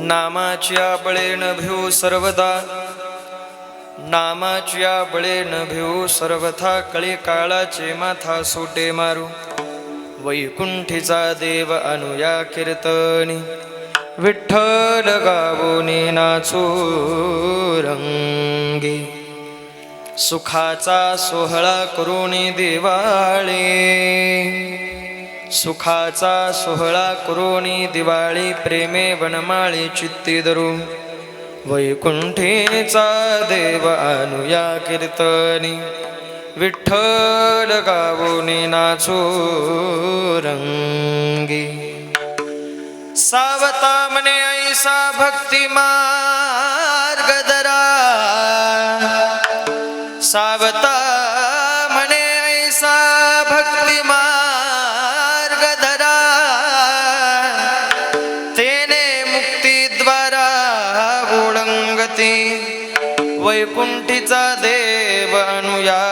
नामाच्या बळेन भिऊ सर्वदा, नामाच्या बळेन भिऊ सर्वथा, कळी काळाचे माथा सुटे मारू. वैकुंठीचा देव अनुया कीर्तनी, विठ्ठल गावोनी नाचू रंगी. सुखाचा सोहळा करुणी दिवाळी, सुखाचा सोहळा करुणी दिवाळी, प्रेमे वनमाळी चित्ती धरू. वैकुंठीचा देव अनुया कीर्तनी, विठ्ठल गावोनी नाचू रंगी. सावता मने ऐसा भक्ती मार्ग दरा, सावता मने ऐसा भक्ती मार्ग धरा. तेने मुक्ती द्वारा ओळंगती, वैकुंठीचा देव अनुया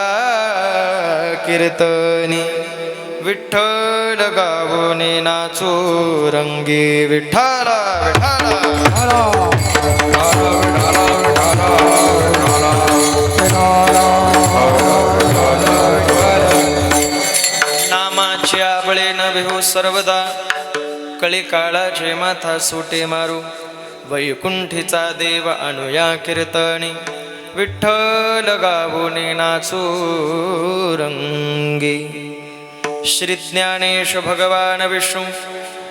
कीर्तनी, विठ्ठल गावोनी नाचू रंगी. विठ्ठला विठ्ठला नामाच्या बळेन भिऊ सर्वदा, कळी काळाचे माथा सुटे मारू. वैकुंठीचा देव अनुया कीर्तनी, विठ्ठल गावोनी नाचू रंगी. श्री ज्ञानेश भगवान विष्णु,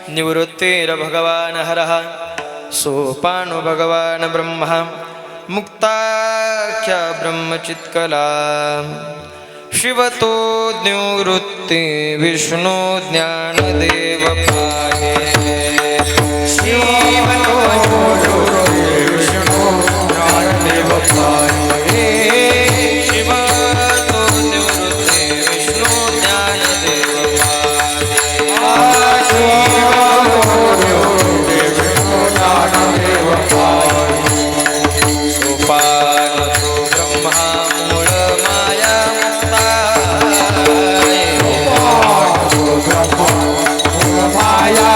निवृत्तेर भगवान हरः, सोपानो भगवान ब्रह्मा, मुक्ताख्या ब्रह्मचित्कला. शिवतो निवृत्ति विष्णु ज्ञानदेव पाहे, शिवतो निवृत्ति विष्णु ज्ञानदेव पाहे. शिवतो निवृत्ति विष्णु ज्ञानदेव पाहे, शिवतो निवृत्ति विष्णु ज्ञानदेव पाहे. सोपानो ब्रह्मा मूळ माया मुक्ता, माया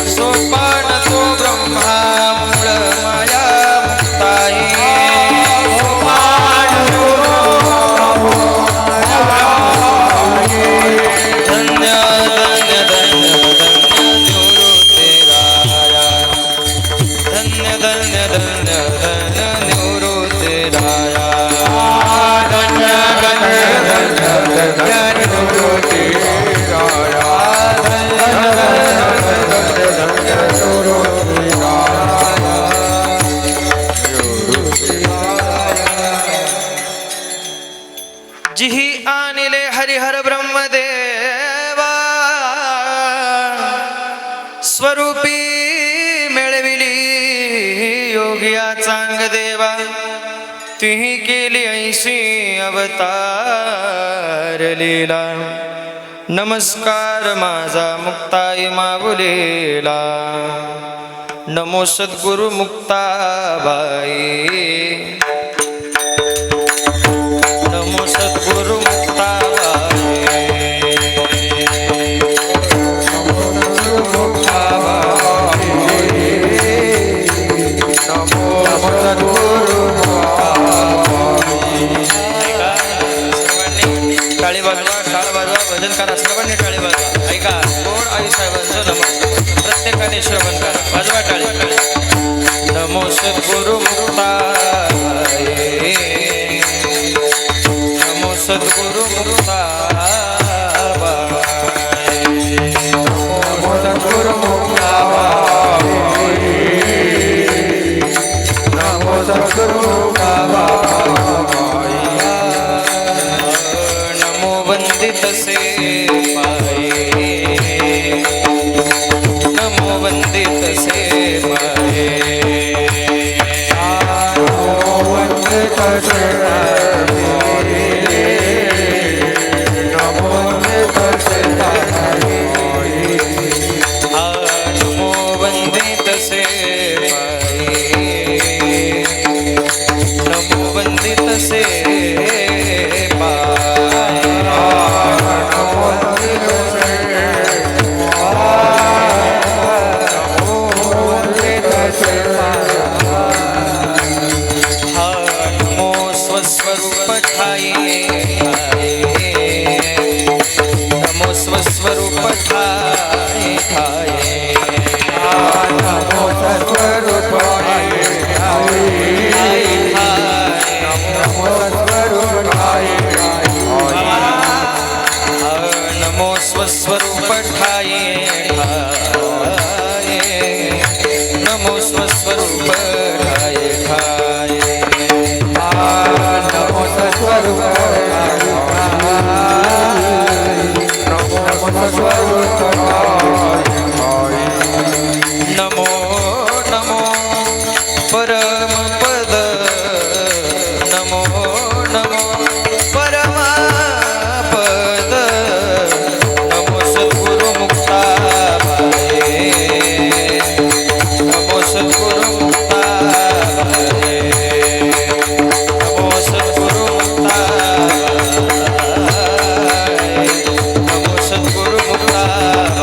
सोपान तो ब्रह्मा मूळ माया मुक्ताई. धन्य धन्य धन्य धन्य निवृत्ती राया, धन्य धन्य धन्य धन्य निवृत्ती राया. धन्य धन्य धन्य धन्य निवृत्ती राया, धन्य धन्य धन्य निवृत्ती राया. जिही आणिले हरिहर ब्रह्मदेवा, स्वरूपी मिळविली योगिया चांग देवा. तिही केली ऐशी अवतार लीला, नमस्कार माझा मुक्ताई माऊलीला. नमो सद्गुरु मुक्ताबाई, नमो सद्गुरु मुक्ताबाई, नमो सद्गुरु मुक्ताबाई, नमो सद्गुरु मुक्ताबाई. टाळी वाजवा, टाळ वाजवा, भजन करा, सर्वांनी टाळी वाजवा. ऐका, गोड आई साहेबांचं नमन प्रत्येकाने श्रवण करा. वाजवा टाळी. नमो सद्गुरु मुक्ताबाई, नमो सद्गुरु मुक्ताबाई, नमो सद्गुरु मुक्ताबाई, नमो सद्गुरु मुक्ताबाई. नमो वंदित सेवाये, नमो वंदित सेवाये, नमो वंदित सेवाये, नमो वंदित सेवाये. नमो वंदित सेवाये, स्वरूप ठाये ठाये नमो स्वरूप नमो नमो परम पद नमो नमो परम पद नमो सद्गुरु मुक्ताबाई नमो सद्गुरु मुक्ताबाई नमो सद्गुरु मुक्ताबाई नमो सद्गुरु मुक्ताबाई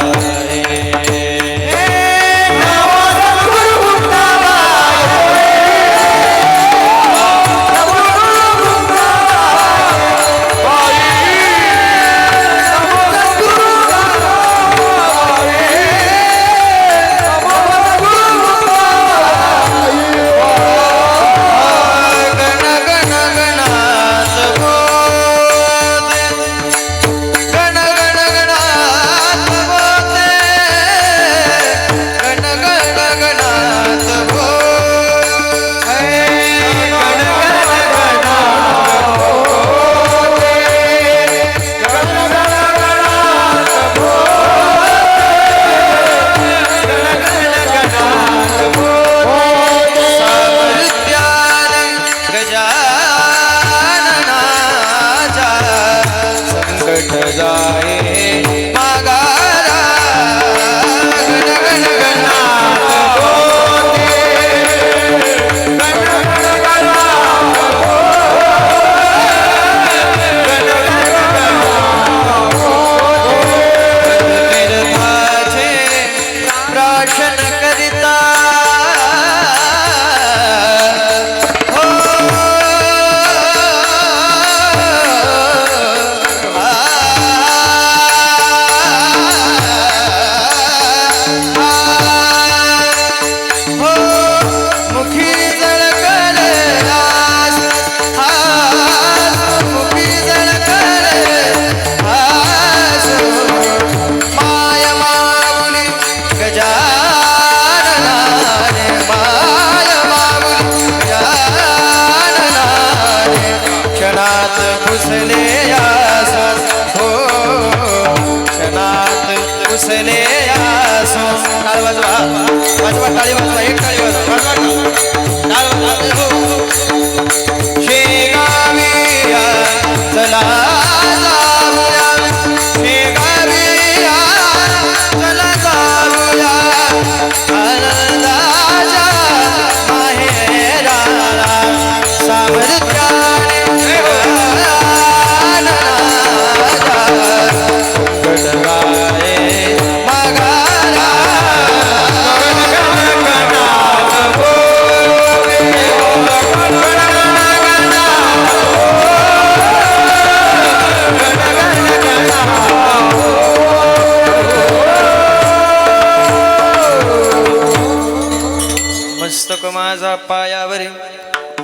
मस्तक माझा पायावरी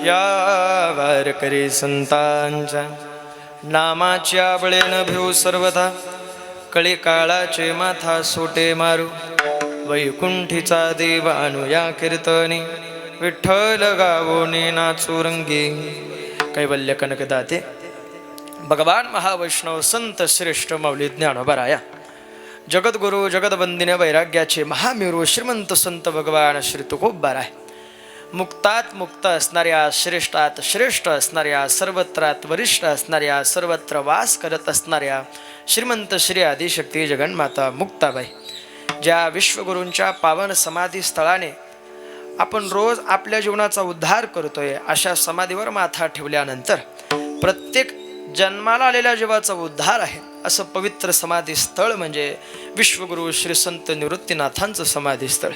या वारकरी संतांच्या नामाच्या बळेन भिऊ सर्वथा कळी काळाचे माथा सोटे मारू वैकुंठीचा देव आणू या कीर्तनी विठ्ठल गावोनी नाचू रंगी कैवल्य कनकदाते भगवान महावैष्णव संत श्रेष्ठ माऊली ज्ञानोबराया जगद्गुरु जगदवंदिने वैराग्याचे महामेरू श्रीमंत संत भगवान श्री तुकोबाराय मुक्तात मुक्त असणाऱ्या श्रेष्ठात श्रेष्ठ असणाऱ्या सर्वत्रात वरिष्ठ असणाऱ्या सर्वत्र वास करत असणाऱ्या श्रीमंत श्री आदिशक्ती जगन्माता मुक्ताबाई ज्या विश्वगुरूंच्या पावन समाधी स्थळाने आपण रोज आपल्या जीवनाचा उद्धार करतोय अशा समाधीवर माथा ठेवल्यानंतर प्रत्येक जन्माला आलेल्या जीवाचा उद्धार आहे असं पवित्र समाधी स्थळ म्हणजे विश्वगुरु श्री संत निवृत्तीनाथांचं समाधी स्थळ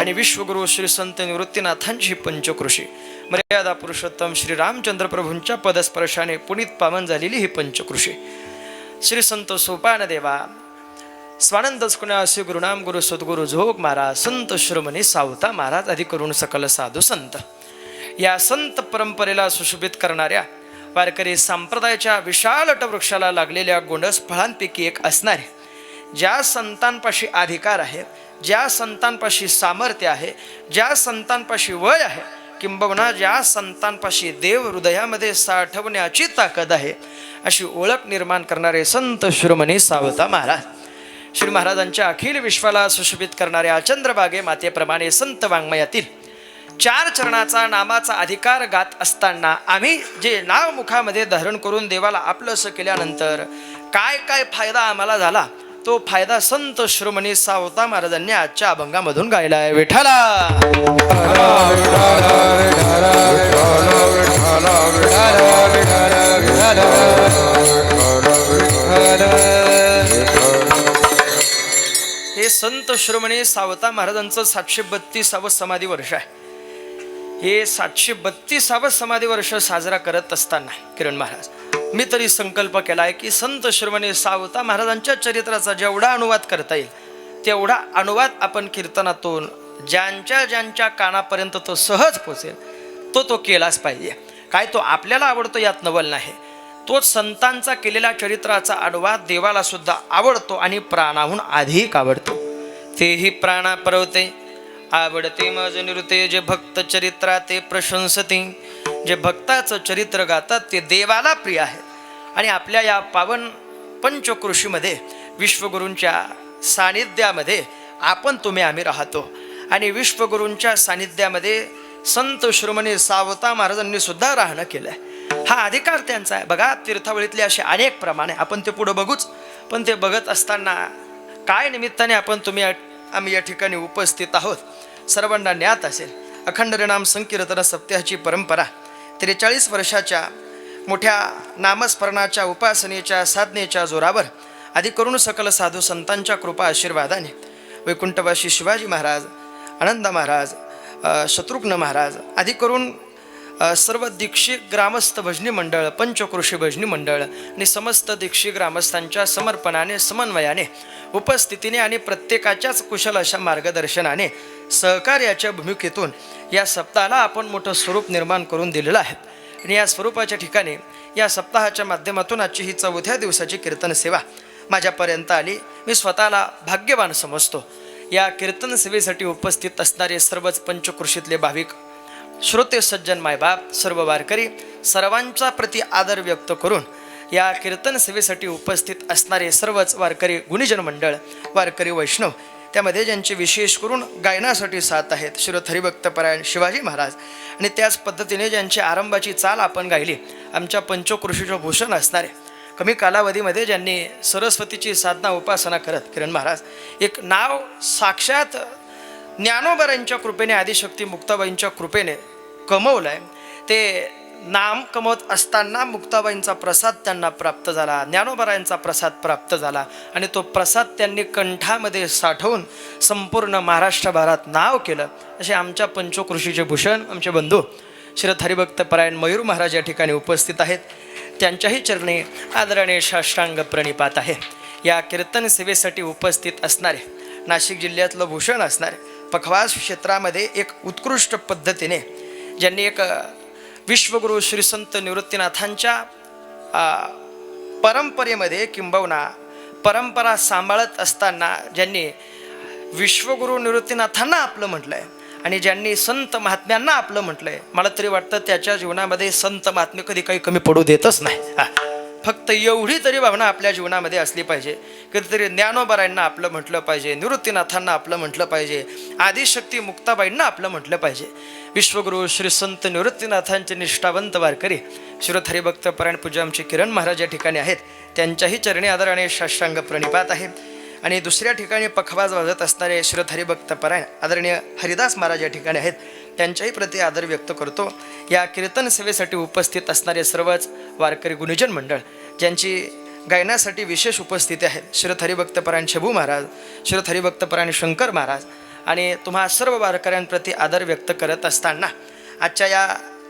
आणि विश्वगुरु श्री संत निवृत्तीनाथांची पंचकृषी मर्यादा पुरुषोत्तम श्री रामचंद्र प्रभूंच्या पदस्पर्शाने पुनीत पावन झालेली ही पंचकृषी श्री संत सोपान देवा स्वानंद श्री गुरुनाम गुरु सद्गुरु झोग महाराज संत शिरोमणी सावता महाराज आदी करून सकल साधू संत या संत परंपरेला सुशोभित करणाऱ्या वारकरी संप्रदायाच्या विशाल वटवृक्षाला लागलेल्या गोंडस फळांपैकी एक असणारे ज्या संतांपाशी अधिकार आहे ज्या संतांपाशी सामर्थ्य आहे, ज्या संतांपाशी वय आहे, किंबहुना ज्या संतांपाशी देव हृदयामध्ये साठवण्याची ताकद आहे, अशी ओळख निर्माण करणारे संत शिरोमणी सावता महाराज. श्री महाराजांच्या अखिल विश्वाला सुशोभित करणाऱ्या चंद्रभागे मातेप्रमाणे संत वाङ्मयातील 4 चरणाचा नामाचा अधिकार गात असताना आम्ही जे नाव मुखामध्ये धारण करून देवाला आपलंसं केल्यानंतर काय काय फायदा आम्हाला झाला, तो फायदा संत शिरोमणी सावता महाराजांनी आजच्या अभंगामधून गायला आहे. विठ्ठला हे संत शिरोमणी सावता महाराजांचं 732 समाधी वर्ष आहे. हे 732 समाधी वर्ष साजरा करत असताना किरण महाराज मी तरी संकल्प केला आहे की संत शिरोमणी सावता महाराजांच्या चरित्राचा जेवढा अनुवाद करता येईल तेवढा अनुवाद आपण कीर्तनातून ज्यांच्या ज्यांच्या कानापर्यंत तो सहज पोचेल तो केलाच पाहिजे. काय तो आपल्याला आवडतो यात नवल नाही, तोच संतांचा केलेल्या चरित्राचा अनुवाद देवाला सुद्धा आवडतो आणि प्राणाहून अधिक आवडतो. तेही प्राणा परवते आवडते मज निरुते, जे भक्त चरित्रा ते प्रशंसते, जे भक्ताचं चरित्र गातात ते देवाला प्रिय आहे. आणि आपल्या या पावन पंचकृषीमध्ये विश्वगुरूंच्या सानिध्यामध्ये आपण तुम्ही आम्ही राहतो आणि विश्वगुरूंच्या सानिध्यामध्ये संत शिरोमणी सावता महाराजांनी सुद्धा राहणं केलं आहे. हा अधिकार त्यांचा आहे. बघा तीर्थावळीतले असे अनेक प्रमाणे आपण ते पुढं बघूच, पण ते बघत असताना काय निमित्ताने आपण तुम्ही आम्ही या ठिकाणी उपस्थित आहोत सर्वांना ज्ञात असेल. अखंड नाम संकीर्तन सप्ताहाची परंपरा 43 वर्षाच्या मोठ्या नामस्मरणाच्या उपासनेच्या साधनेच्या जोरावर आधी करून सकल साधू संतांच्या कृपा आशीर्वादाने वैकुंठवासी शिवाजी महाराज, आनंद महाराज, शत्रुघ्न महाराज आधी करून सर्व दीक्षित ग्रामस्थ भजनी मंडळ, पंचकृषी भजनी मंडळ आणि समस्त दीक्षित ग्रामस्थांच्या समर्पणाने, समन्वयाने, उपस्थितीने आणि प्रत्येकाच्याच कुशल अशा मार्गदर्शनाने, सहकार्याच्या भूमिकेतून या सप्ताहाला आपण मोठं स्वरूप निर्माण करून दिलेलं आहे. आणि या स्वरूपाच्या ठिकाणी या सप्ताहाच्या माध्यमातून आजची ही 4थ्या दिवसाची कीर्तन सेवा माझ्यापर्यंत आली. मी स्वतःला भाग्यवान समजतो. या कीर्तन सेवेसाठी उपस्थित असणारे सर्वच पंचकृषीतले भाविक, श्रोते, सज्जन, मायबाप, सर्व वारकरी, सर्वांचा प्रति आदर व्यक्त करून या कीर्तन सेवेसाठी उपस्थित असणारे सर्वच वारकरी गुणीजन मंडळ, वारकरी वैष्णव, त्यामध्ये ज्यांचे विशेष करून गायनासाठी साथ आहेत श्रीरथ हरिभक्तपरायण शिवाजी महाराज, आणि त्याच पद्धतीने ज्यांची आरंभाची चाल आपण गायली आमच्या पंचकृषीचं भूषण असणारे, कमी कालावधीमध्ये ज्यांनी सरस्वतीची साधना उपासना करत किरण महाराज एक नाव साक्षात ज्ञानोबरांच्या कृपेने, आदिशक्ती मुक्ताबाईंच्या कृपेने कमवलं आहे. ते नाम कमवत असताना मुक्ताबाईंचा प्रसाद त्यांना प्राप्त झाला, ज्ञानोबरायांचा प्रसाद प्राप्त झाला आणि तो प्रसाद त्यांनी कंठामध्ये साठवून संपूर्ण महाराष्ट्रभरात नाव केलं. असे आमच्या पंचकृषीचे भूषण आमचे बंधू श्रीरथ हरिभक्तपरायण मयूर महाराज या ठिकाणी उपस्थित आहेत. त्यांच्याही चरणी आदरणीय साष्टांग प्रणिपात आहे. या कीर्तन सेवेसाठी उपस्थित असणारे, नाशिक जिल्ह्यातलं भूषण असणारे, पखवाज क्षेत्रामध्ये एक उत्कृष्ट पद्धतीने ज्यांनी एक विश्वगुरू श्री संत निवृत्तीनाथांच्या परंपरेमध्ये किंबहुना परंपरा सांभाळत असताना ज्यांनी विश्वगुरू निवृत्तीनाथांना आपलं म्हटलं आहे आणि ज्यांनी संत महात्म्यांना आपलं म्हटलं आहे, मला तरी वाटतं त्याच्या जीवनामध्ये संत महात्म्य कधी काही कमी पडू देतच नाही. फक्त एवढी तरी भावना आपल्या जीवनामध्ये असली पाहिजे. कधीतरी ज्ञानोबरायांना आपलं म्हटलं पाहिजे, निवृत्तीनाथांना आपलं म्हटलं पाहिजे, आदिशक्ती मुक्ताबाईंना आपलं म्हटलं पाहिजे. विश्वगुरू श्री संत निवृत्तीनाथांचे निष्ठावंत वारकरी श्रीरथ हरिभक्तपरायण पूज्य आमचे किरण महाराज या ठिकाणी आहेत. त्यांच्याही चरणी आदराने साष्टांग प्रणिपात आहे. आणि दुसऱ्या ठिकाणी पखवाज वाजत असणारे श्रीरथ हरिभक्तपरायण आदरणीय हरिदास महाराज या ठिकाणी आहेत. त्यांच्याही प्रति आदर व्यक्त करतो. या कीर्तन सेवेसाठी उपस्थित असणारे सर्वच वारकरी गुणीजन मंडळ ज्यांची गायनासाठी विशेष उपस्थिती आहेत, श्रीरथ हरिभक्तपरायण शभू महाराज, श्रीरथ हरिभक्तपरायण शंकर महाराज आणि तुम्हा सर्व वारकऱ्यांप्रती आदर व्यक्त करत असताना आजच्या या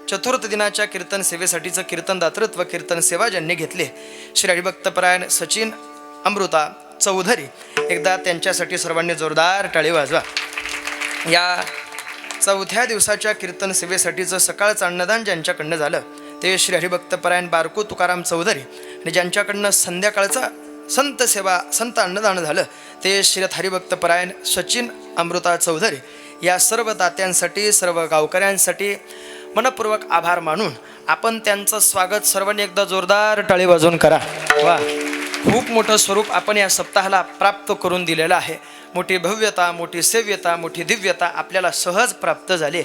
चतुर्थ दिनाच्या कीर्तन सेवेसाठीचं कीर्तनदातृत्व कीर्तन सेवा ज्यांनी घेतले श्री हरिभक्तपरायण सचिन अमृता चौधरी, एकदा त्यांच्यासाठी सर्वांनी जोरदार टाळी वाजवा. या 4थ्या दिवसाच्या कीर्तन सेवेसाठीचं सकाळचं अन्नदान ज्यांच्याकडनं झालं ते श्री हरिभक्तपरायण बारकू तुकाराम चौधरी आणि ज्यांच्याकडनं संध्याकाळचा संत सेवा संत अन्नदान झालं ते श्री हरिभक्त परायण सचिन अमृता चौधरी या सर्व दात्यांसाठी सर्व गावकऱ्यांसाठी मनपूर्वक आभार मानून आपण त्यांचं स्वागत सर्वांनी एकदा जोरदार टाळी वाजवून करा. वा, खूप मोठं स्वरूप आपण या सप्ताहाला प्राप्त करून दिलेलं आहे. मोठी भव्यता, मोठी सेव्यता, मोठी दिव्यता आपल्याला सहज प्राप्त झाली.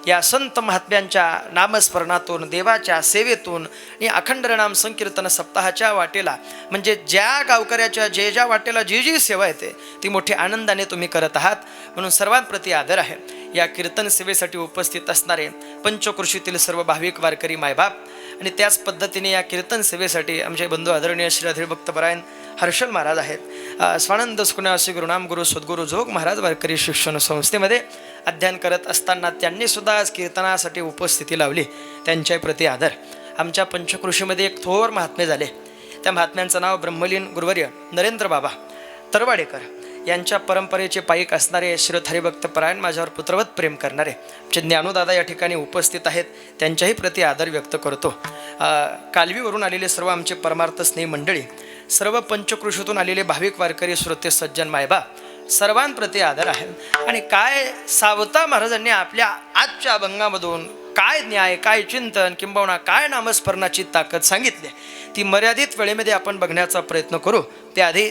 या संत महात्म्यांच्या नामस्मरणातून, देवाच्या सेवेतून आणि अखंड नाम संकीर्तन सप्ताहाच्या वाटेला, म्हणजे ज्या गावकऱ्याच्या ज्या वाटेला जी सेवा येते ती मोठ्या आनंदाने तुम्ही करत आहात, म्हणून सर्वांप्रती आदर आहे. या कीर्तन सेवेसाठी उपस्थित असणारे पंचकृषीतील सर्व भाविक वारकरी मायबाप आणि त्याच पद्धतीने या कीर्तन सेवेसाठी आमचे बंधू आदरणीय श्री हरिभक्त परायण हर्षल महाराज आहेत. स्वानंद सुकुण्यासी गुरुनाम गुरु सद्गुरु जोग महाराज वारकरी शिक्षण संस्थेमध्ये अध्ययन करत असताना त्यांनी सुद्धा आज कीर्तनासाठी उपस्थिती लावली. त्यांच्या प्रती आदर. आमच्या पंचकृषीमध्ये एक थोर महात्मे झाले. त्या महात्म्यांचं नाव ब्रह्मलीन गुरुवर्य नरेंद्र बाबा तरवाडेकर यांच्या परंपरेचे पाईक असणारे श्री हरिभक्त परायण, माझ्यावर पुत्रवत प्रेम करणारे आमचे ज्ञानोदादा या ठिकाणी उपस्थित आहेत. त्यांच्याही प्रती आदर व्यक्त करतो. कालवीवरून आलेले सर्व आमचे परमार्थ स्नेही मंडळी, सर्व पंचकृषीतून आलेले भाविक वारकरी श्रोते सज्जन मायबाप सर्वांप्रती आदर आहे. आणि काय सावता महाराजांनी आपल्या आजच्या अभंगामधून काय न्याय, काय चिंतन, किंबहुना काय नामस्मरणाची ताकद सांगितली ती मर्यादित वेळेमध्ये आपण बघण्याचा प्रयत्न करू. त्याआधी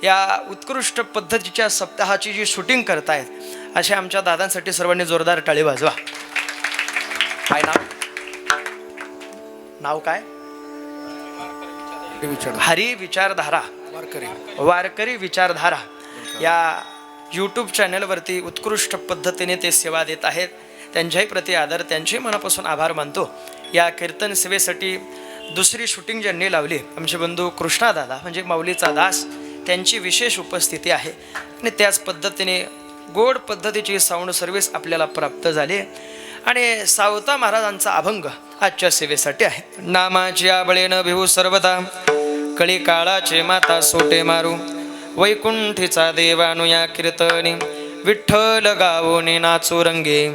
या उत्कृष्ट पद्धतीच्या सप्ताहाची जी शूटिंग करतायत अशा आमच्या दादांसाठी सर्वांनी जोरदार टाळी वाजवा. काय नाव काय? हरी विचारधारा, वारकरी विचारधारा या यूट्यूब चॅनलवरती उत्कृष्ट पद्धतीने ते सेवा देत आहेत. त्यांच्याही प्रती आदर, त्यांचे मनापासून आभार मानतो. या कीर्तन सेवेसाठी दुसरी शूटिंग ज्यांनी लावली आमचे बंधू कृष्णादादा म्हणजे माऊलीचा दास, त्यांची विशेष उपस्थिती आहे. आणि त्याच पद्धतीने गोड पद्धतीची साऊंड सर्व्हिस आपल्याला प्राप्त झाली. आणि सावता महाराजांचा अभंग आजच्या सेवेसाठी आहे. नामाची आबळेन भिवू सर्वदा, कळी काळाचे माता सोटे मारू, वैकुंठीचा देवानु या कीर्तनी, विठ्ठल गावोनी नाचू रंगे.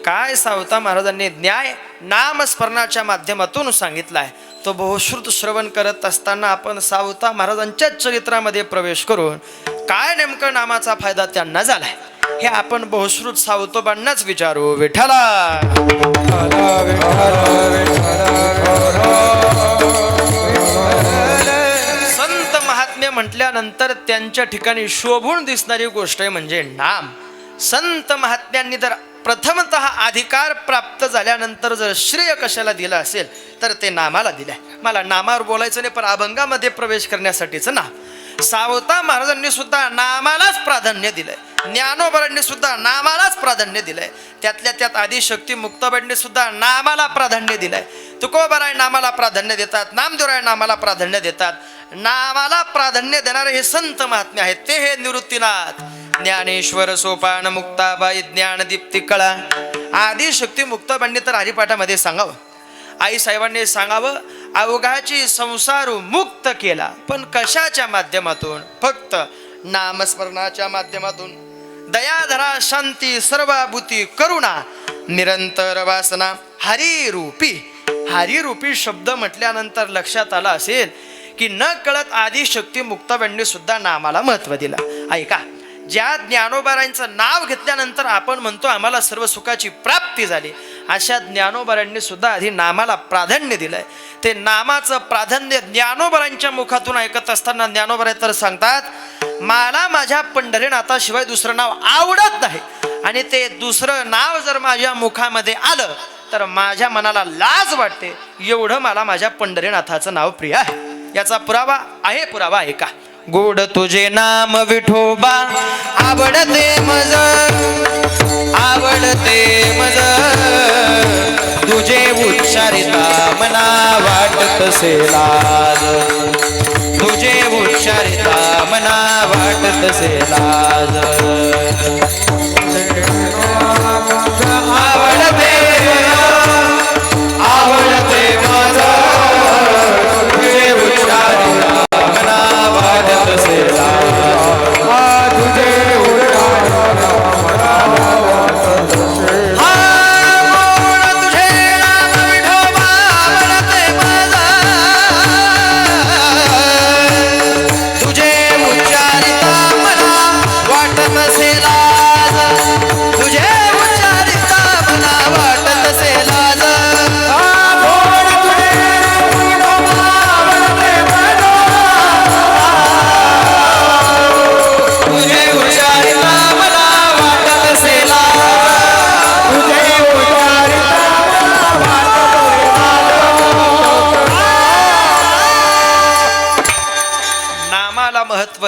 काय सावता महाराजांनी न्याय नामस्मरणाच्या माध्यमातून सांगितला आहे तो बहुश्रुत श्रवण करत असताना आपण सावता महाराजांच्या चरित्रामध्ये प्रवेश करून काय नेमकं नामाचा फायदा त्यांना झालाय हे आपण बहुश्रुत सावतोबांनाच विचारू. विठ्ठला संत महात्म्य म्हटल्यानंतर त्यांच्या ठिकाणी शोभून दिसणारी गोष्ट आहे म्हणजे नाम. संत महात्म्यांनी तर प्रथमतः अधिकार प्राप्त झाल्यानंतर जर श्रेय कशाला दिलं असेल तर ते नामाला दिलंय. मला नामावर बोलायचं नाही, पण अभंगामध्ये प्रवेश करण्यासाठीचं नाम. सावता महाराजांनी सुद्धा नामालाच प्राधान्य दिलंय. ज्ञानोबांनी सुद्धा नामालाच प्राधान्य दिलंय. त्यातल्या त्यात आदिशक्ती मुक्ताबाईंनी सुद्धा नामाला प्राधान्य दिलंय. तुकोबाराय नामाला प्राधान्य देतात, नामदेवराय नामाला प्राधान्य देतात. नामाला प्राधान्य देणारे हे संत महात्मे आहेत. ते हे निवृत्तीनाथ, ज्ञानेश्वर, सोपान, मुक्ताबाई, ज्ञानदीप्ती, कळा. आदिशक्ती मुक्ताबाईंनी तर हरिपाठामध्ये सांगावं, आई साहेबांनी सांगावं, अवघाची संसार मुक्त केला. पण कशाच्या माध्यमातून? फक्त नामस्मरणाच्या माध्यमातून. दयाधरा, शांती, सर्वाभूती, करुणा, निरंतर वासना, हरिरूपी. हरिरूपी शब्द म्हटल्यानंतर लक्षात आलं असेल की न कळत आदिशक्ती मुक्ताबाईंनी सुद्धा नामाला महत्व दिलं. ऐका, ज्या ज्ञानोबारांचं नाव घेतल्यानंतर आपण म्हणतो आम्हाला सर्व सुखाची प्राप्ती झाली, अशा ज्ञानोबारांनी सुद्धा आधी नामाला प्राधान्य दिलंय. ते नामाचं प्राधान्य ज्ञानोबारांच्या मुखातून ऐकत असताना ज्ञानोबाराय तर सांगतात, मला माझ्या पंढरीनाथाशिवाय दुसरं नाव आवडत नाही. आणि ते दुसरं नाव जर माझ्या मुखामध्ये आलं तर माझ्या मनाला लाज वाटते. एवढं मला माझ्या पंढरीनाथाचं नाव प्रिय आहे. याचा पुरावा आहे. पुरावा आहे का? गोड तुझे नाम विठोबा, आवडते मज, आवडते मज, तुझे उच्चारिता मना वाटतसे लाज, तुझे उच्चारिता मना वाटतसे लाज. आवडते आवडते मज, तुझे उच्चारिता मना वाटतसे लाज, तुझे तुझे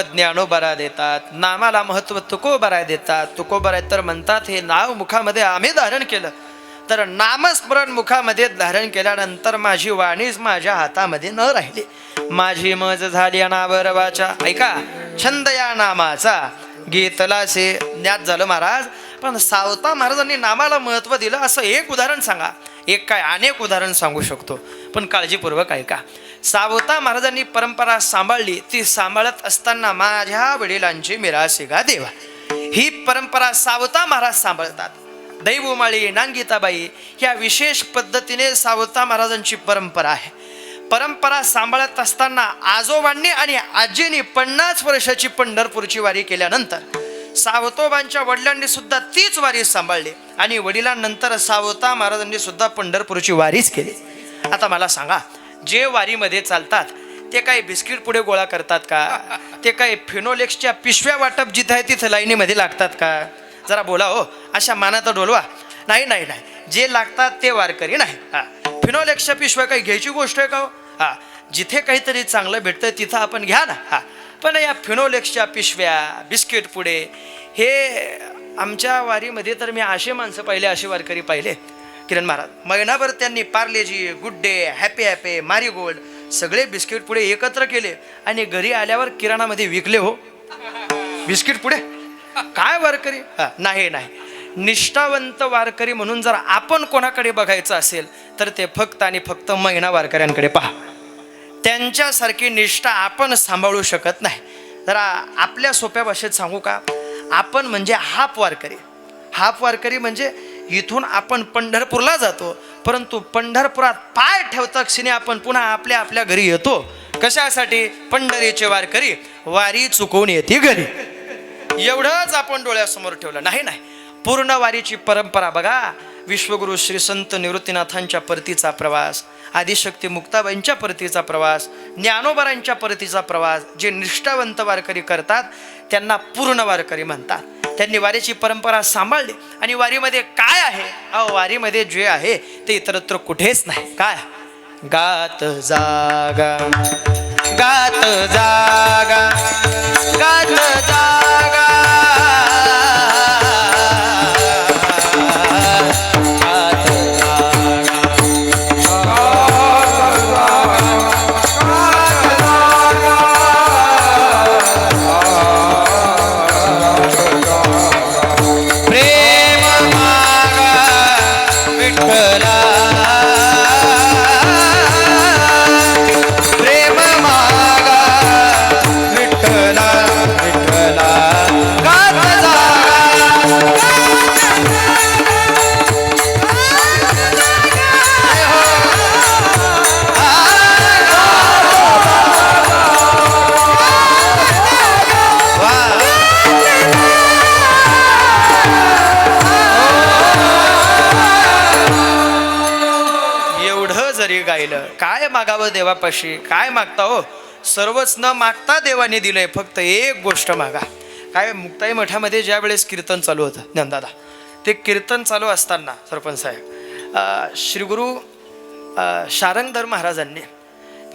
ज्ञानोबरा देतात, नामाला महत्व तुकोबरा देतात. तुकोबरा तर म्हणतात हे नाव मुखामध्ये आम्ही धारण केलं तर नामस्मरण मुखामध्ये धारण केल्यानंतर माझी वाणीच माझ्या हातामध्ये न राहिली, माझी मज झाली अनावर वाचा. ऐका, छंद या नामाचा गीतला से ज्ञात झालं महाराज. पण सावता महाराजांनी नामाला महत्व दिलं असं एक उदाहरण सांगा. एक काय, अनेक उदाहरण सांगू शकतो, पण काळजीपूर्वक ऐका. सावता महाराजांनी परंपरा सांभाळली, ती सांभाळत असताना माझ्या वडिलांची मिरासी गा देवा, ही परंपरा सावता महाराज सांभाळतात. दैवमाळी नानगीताबाई ह्या विशेष पद्धतीने सावता महाराजांची परंपरा आहे. परंपरा सांभाळत असताना आजोबांनी आणि आजींनी 50 वर्षाची पंढरपूरची वारी केल्यानंतर सावतोबांच्या वडिलांनी सुद्धा तीच वारी सांभाळली आणि वडिलांनंतर सावता महाराजांनी सुद्धा पंढरपूरची वारीच केली. आता मला सांगा, जे वारीमध्ये चालतात ते काही बिस्किट पुढे गोळा करतात का? ते काही फिनोलेक्सच्या पिशव्या वाटप जिथं आहे तिथं लाईनीमध्ये लागतात का? जरा बोला हो, अशा मानात डोलवा. नाही नाही नाही, जे लागतात ते वारकरी नाही. फिनोलेक्सच्या पिशव्या काही घ्यायची गोष्ट आहे का हो? जिथे काहीतरी चांगलं भेटतं तिथं आपण घ्या ना. पण या फिनोलेक्सच्या पिशव्या, बिस्किट पुढे, हे आमच्या वारीमध्ये तर मी असे माणसं पाहिले, असे वारकरी पाहिले. किरण महाराज महिनाभर त्यांनी Parle-G, good day, happy happy, marigold सगळे बिस्किट पुढे एकत्र केले आणि घरी आल्यावर किराणामध्ये विकले हो बिस्किट पुढे. काय वारकरी? नाही नाही, निष्ठावंत वारकरी म्हणून जर आपण कोणाकडे बघायचं असेल तर ते फक्त आणि फक्त महिना वारकऱ्यांकडे पहा. त्यांच्यासारखी निष्ठा आपण सांभाळू शकत नाही. जरा आपल्या सोप्या भाषेत सांगू का, आपण म्हणजे हाफ वारकरी. हाफ वारकरी म्हणजे इथून आपण पंढरपूरला जातो, परंतु पंढरपुरात पाय ठेवता क्षणी आपण पुन्हा आपल्या आपल्या घरी येतो. कशासाठी? पंढरीचे वारकरी वारी चुकवून येते घरी. एवढंच आपण डोळ्यासमोर ठेवलं. नाही नाही, पूर्ण वारीची परंपरा बघा. विश्वगुरु श्री संत निवृत्तीनाथांच्या परतीचा प्रवास, आदिशक्ती मुक्ताबाईंच्या परतीचा प्रवास, ज्ञानोबरांच्या परतीचा प्रवास, जे निष्ठावंत वारकरी करतात त्यांना पूर्ण वारकरी म्हणतात. त्यांनी वारीची परंपरा सांभाळली आणि वारीमध्ये काय आहे? वारीमध्ये जे आहे ते इतरत्र कुठेच नाही. काय? गात जागा, गात जागा, गात जागा, काय मागावं देवापाशी? काय मागता हो? सर्वच न मागता देवाने दिलंय, फक्त एक गोष्ट मागा. काय, मुक्ताई मठामध्ये ज्या वेळेस कीर्तन चालू होतं ज्ञानदादा, ते कीर्तन चालू असताना सरपंच साहेब श्रीगुरु शारंगधर महाराजांनी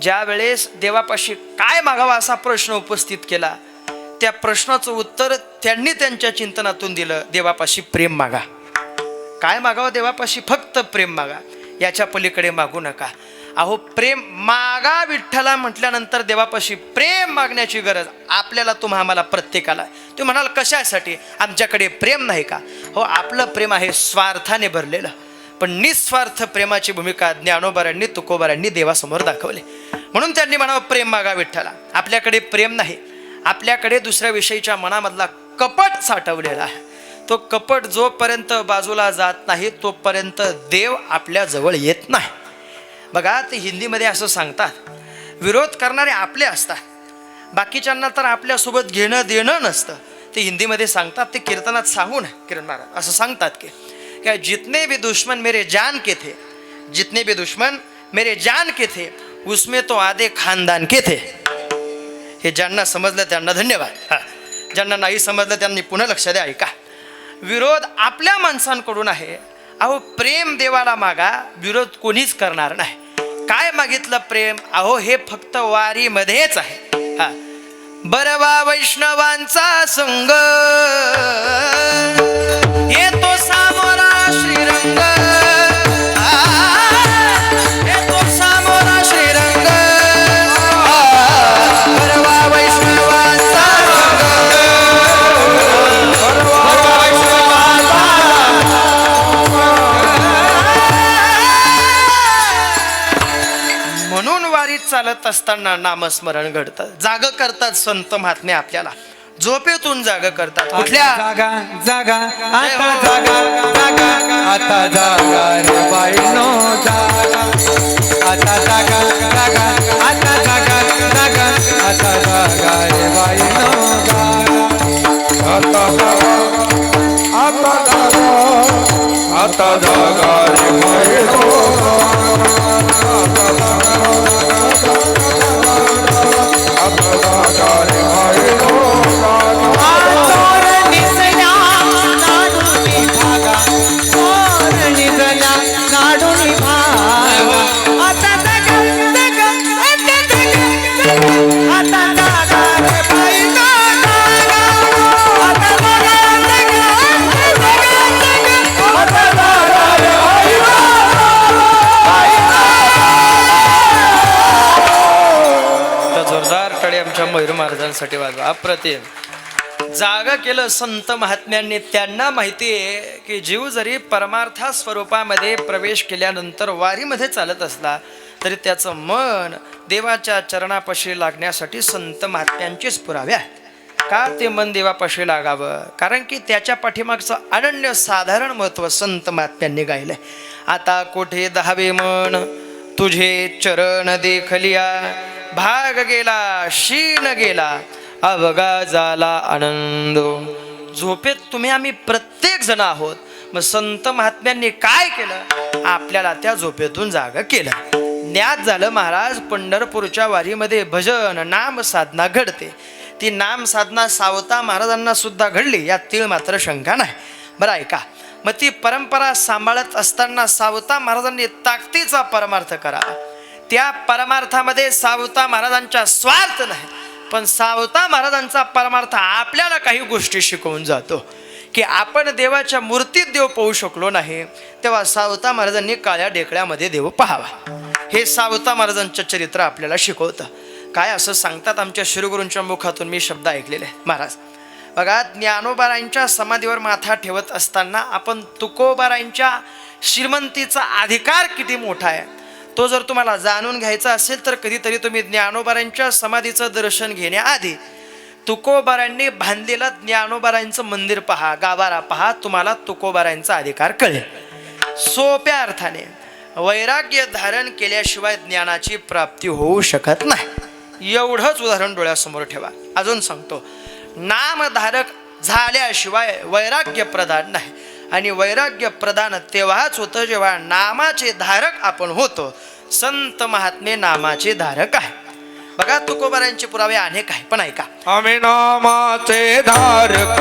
ज्या वेळेस देवापाशी काय मागावा असा प्रश्न उपस्थित केला, त्या प्रश्नाचं उत्तर त्यांनी त्यांच्या चिंतनातून दिलं, देवापाशी प्रेम मागा. काय मागावं देवापाशी? फक्त प्रेम मागा, याच्या पलीकडे मागू नका. अहो, प्रेम मागा विठ्ठला म्हटल्यानंतर देवापाशी प्रेम मागण्याची गरज आपल्याला, आम्हाला प्रत्येकाला. तुम्ही म्हणाल कशासाठी? आमच्याकडे प्रेम नाही का? हो, आपलं प्रेम आहे स्वार्थाने भरलेलं, पण निस्वार्थ प्रेमाची भूमिका ज्ञानोबरांनी, तुकोबरांनी देवासमोर दाखवली. म्हणून त्यांनी म्हणावं प्रेम मागा विठ्ठला. आपल्याकडे प्रेम नाही, आपल्याकडे दुसऱ्या विषयीच्या मनामधला कपट साठवलेला आहे. तो कपट जोपर्यंत बाजूला जात नाही तोपर्यंत देव आपल्या जवळ येत नाही. बघा, ते हिंदीमध्ये असं सांगतात, विरोध करणारे आपले असतात, बाकीच्यांना तर आपल्यासोबत घेणं देणं नसतं. ते हिंदीमध्ये सांगतात, ते कीर्तनात सांगू ना किरण महाराज असं सांगतात की क्या जितने भी दुश्मन मेरे जान के थे, जितने भी दुश्मन मेरे जान के थे उसमें तो आधे खानदान के थे. हे ज्यांना समजलं त्यांना धन्यवाद, ज्यांना नाही समजलं त्यांनी पुन्हा लक्ष द्या. ऐका, विरोध आपल्या माणसांकडून आहे. अहो, प्रेम देवाला मागा, विरोध कोणीच करणार नाही. काय मागितलं प्रेम? अहो, हे फक्त वारीमध्येच आहे. बरवा वैष्णवांचा संग येतो सामोरा श्रीरंग येतो सामोरा श्रीरंग बरवा वैष्णवांचा म्हणून वारीत चालत असताना नामस्मरण घडतं. जाग करतात संत महात्मे आपल्याला, झोपेतून जाग करतात. कुठल्या जागा जागा आता जागा जागा आता जागा रे बाईनो जागा आता जागा जागा आता जागा जागा आता जागा रे बाईनो जागा आता जागा आता जागा आता जागा रे बाईनो मयूर महाराजांसाठी वाजवा. अप्रतिम जागा केलं संत महात्म्यांनी. त्यांना माहिती आहे की जीव जरी परमार्था स्वरूपामध्ये प्रवेश केल्यानंतर वारीमध्ये चालत असला तरी त्याचं मन देवाच्या चरणापाशी लागण्यासाठी संत महात्म्यांचेच पुरावे आहे. का ते मन देवापाशी लागावं? कारण की त्याच्या पाठीमागचं अनन्य साधारण महत्त्व संत महात्म्यांनी गायलंय. आता कोठे दहावे मन तुझे चरण देखलिया भाग गेला शीन गेला अवगा झाला आनंद. झोपेत तुम्ही आम्ही प्रत्येक जण आहोत. मग संत महात्म्यांनी काय केलं? आपल्याला त्या झोपेतून जाग केलं. ज्ञात झालं महाराज पंढरपूरच्या वारीमध्ये भजन नाम साधना घडते. ती नाम साधना सावता महाराजांना सुद्धा घडली, यात तीळ मात्र शंका नाही. बरं ऐका, मग ती परंपरा सांभाळत असताना सावता महाराजांनी ताकदीचा परमार्थ करावा. त्या परमार्थामध्ये सावता महाराजांचा स्वार्थ नाही, पण सावता महाराजांचा परमार्थ आपल्याला काही गोष्टी शिकवून जातो की आपण देवाच्या मूर्तीत देव पाहू शकलो नाही, तेव्हा सावता महाराजांनी काळ्या ढेकळ्यामध्ये देव पाहावा. हे सावता महाराजांचं चरित्र आपल्याला शिकवतं. काय असं सांगतात आमच्या श्रीगुरूंच्या मुखातून मी शब्द ऐकलेले आहेत. महाराज बघा, ज्ञानोबारायांच्या समाधीवर माथा ठेवत असताना आपण तुकोबारायांच्या श्रीमंतीचा अधिकार किती मोठा आहे तो जर तुम्हाला जाणून घ्यायचा असेल तर कधीतरी तुम्ही ज्ञानोबारायांच्या समाधीचं दर्शन घेण्याआधी तुकोबारायांनी बांधलेलं ज्ञानोबारायांचं मंदिर पहा, गाभारा पहा, तुम्हाला तुकोबारायांचा अधिकार कळेल. सोप्या अर्थाने वैराग्य धारण केल्याशिवाय ज्ञानाची प्राप्ती होऊ शकत नाही. एवढंच उदाहरण डोळ्यासमोर ठेवा. अजून सांगतो, नामधारक झाल्याशिवाय वैराग्य प्रदान नाही. आणि वैराग्य प्रदान तेव्हाच होतं जेव्हा नामाचे धारक आपण होतो. संत महात्मे नामाचे धारक आहे. बघा, तुकोबारायांचे पुरावे अनेक आहे, पण ऐका. आम्ही नामाचे धारक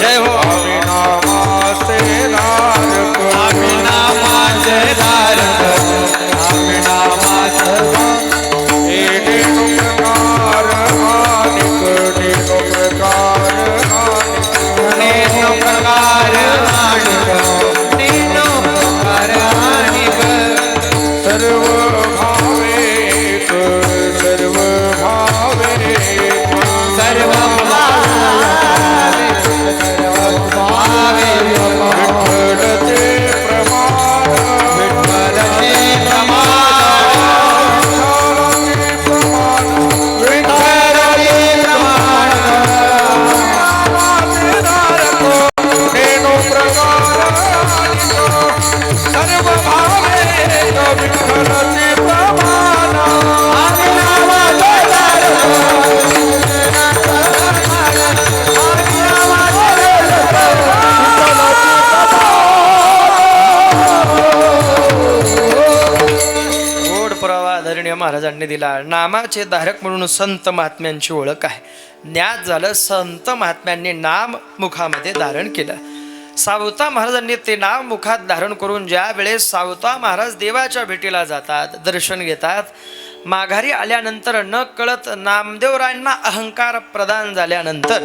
जय हो. आम्ही नामाचे धारक आम्ही नामाचे धारक आम्ही नामाचे प्रकार मानिक नेनो प्रकार नेनो प्रकार नेनो प्रकार सर्व भावे सर्व भावे सर्व भावे विठ्ठलचे प्रमाण विठ्ठलचे प्रमाण विठ्ठलचे प्रमाण नेनो प्रकार सर्व भावे विठ्ठलचे प्रमाण गोड पुरावा आदरणीय महाराजांनी दिला. नामाचे धारक म्हणून संत महात्म्यांची ओळख आहे. ज्ञात झालं संत महात्म्यांनी नाम मुखामध्ये धारण केलं. सावता महाराजांनी ते नाम मुखात धारण करून ज्या वेळेस सावता महाराज देवाच्या भेटीला जातात, दर्शन घेतात, माघारी आल्यानंतर न कळत नामदेवरायांना अहंकार प्रदान झाल्यानंतर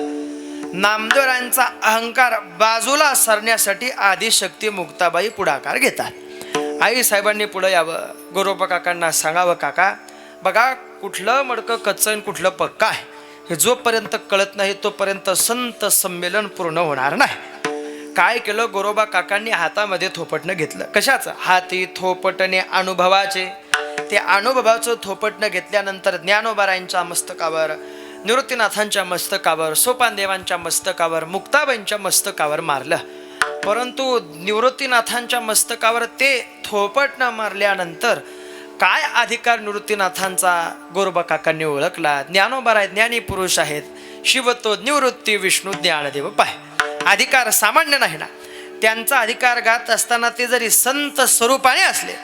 नामदेवरायांचा अहंकार बाजूला सरण्यासाठी आदिशक्ती मुक्ताबाई पुढाकार घेतात. आई साहेबांनी पुढं यावं, गोरोबा काकांना सांगावं, काका बघा कुठलं मडकं कच्चं आणि कुठलं पक्का आहे हे जोपर्यंत कळत नाही तोपर्यंत संत संमेलन पूर्ण होणार नाही. काय केलं, गोरोबा काकांनी हातामध्ये थोपटणं घेतलं. कशाचं? हाती थोपटणे अनुभवाचे. ते अनुभवाचं थोपटणं घेतल्यानंतर ज्ञानोबारायांच्या मस्तकावर, निवृत्तीनाथांच्या मस्तकावर, सोपानदेवांच्या मस्तकावर, मुक्ताबाईंच्या मस्तकावर मारलं. परंतु निवृत्तीनाथांच्या मस्तकावर ते थोपटणं मारल्यानंतर काय अधिकार निवृत्तीनाथांचा गोरोबा काकांनी ओळखला. ज्ञानोबाराय ज्ञानी पुरुष आहेत, शिवतो निवृत्ती विष्णू ज्ञानदेव पाय. अधिकार सामान्य नाही ना. त्यांचा अधिकार गात असताना ते जरी संत स्वरूपाने असले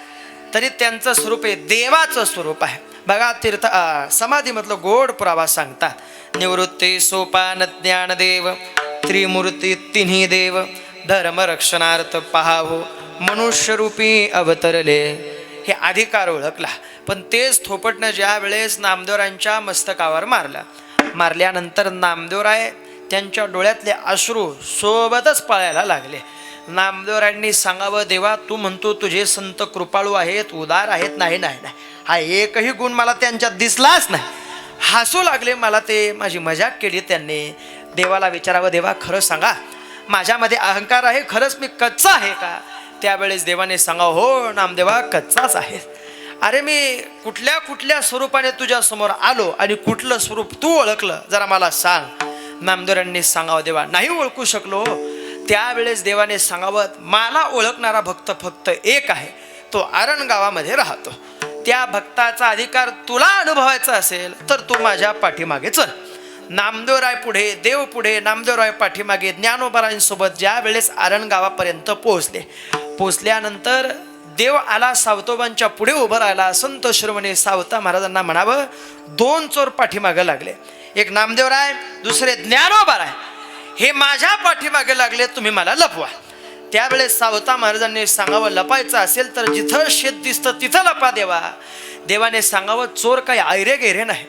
तरी त्यांचं स्वरूप हे देवाचं स्वरूप आहे. बघा तीर्थ समाधीमधलं गोड पुरावा सांगतात. निवृत्ती सोपान ज्ञानदेव त्रिमूर्ती तिन्ही देव धर्म रक्षणार्थ पहावो मनुष्यरूपी अवतरले. हे अधिकार ओळखला. पण तेच थोपटणं ज्या वेळेस नामदेवरायांच्या मस्तकावर मारल्यानंतर नामदेवराय त्यांच्या डोळ्यातले अश्रू सोबतच पळायला लागले. नामदेवरायांनी सांगावं, देवा तू म्हणतो तुझे संत कृपाळू आहेत, उदार आहेत. नाही नाही नाही, हा एकही गुण मला त्यांच्यात दिसलाच नाही. हसू लागले. मला ते माझी मजाक केली त्यांनी. देवाला विचारावं, देवा खरं सांगा माझ्यामध्ये अहंकार आहे, खरंच मी कच्चा आहे का? त्यावेळेस देवाने सांगावं, हो नामदेवा कच्चाच आहे. अरे मी कुठल्या कुठल्या स्वरूपाने तुझ्या समोर आलो आणि कुठलं स्वरूप तू ओळखलं जरा मला सांग. नामदेवरांनी सांगावं, देवा नाही ओळखू शकलो. त्यावेळेस देवाने सांगावं, मला ओळखणारा भक्त फक्त एक आहे, तो आरण गावामध्ये राहतो. त्या भक्ताचा अधिकार तुला अनुभवायचा असेल तर तू माझ्या पाठीमागे चल. नामदेवराय पुढे, देव पुढे, नामदेवराय पाठीमागे. ज्ञानोबारायांसोबत ज्या वेळेस आरण गावापर्यंत पोहोचल्यानंतर देव आला, सावतोबांच्या पुढे उभं राहिला. संत शिरोमणी सावता महाराजांना म्हणावं, दोन चोर पाठीमागे लागले, एक नामदेवराय, दुसरे ज्ञानोबाराय. हे माझ्या पाठीमागे लागले, तुम्ही मला लपवा. त्यावेळेस सावता महाराजांनी सांगावं, लपायचं असेल तर जिथं शेत दिसतं तिथं लपा देवा. देवाने सांगावं, चोर काही आयरे गेरे नाही,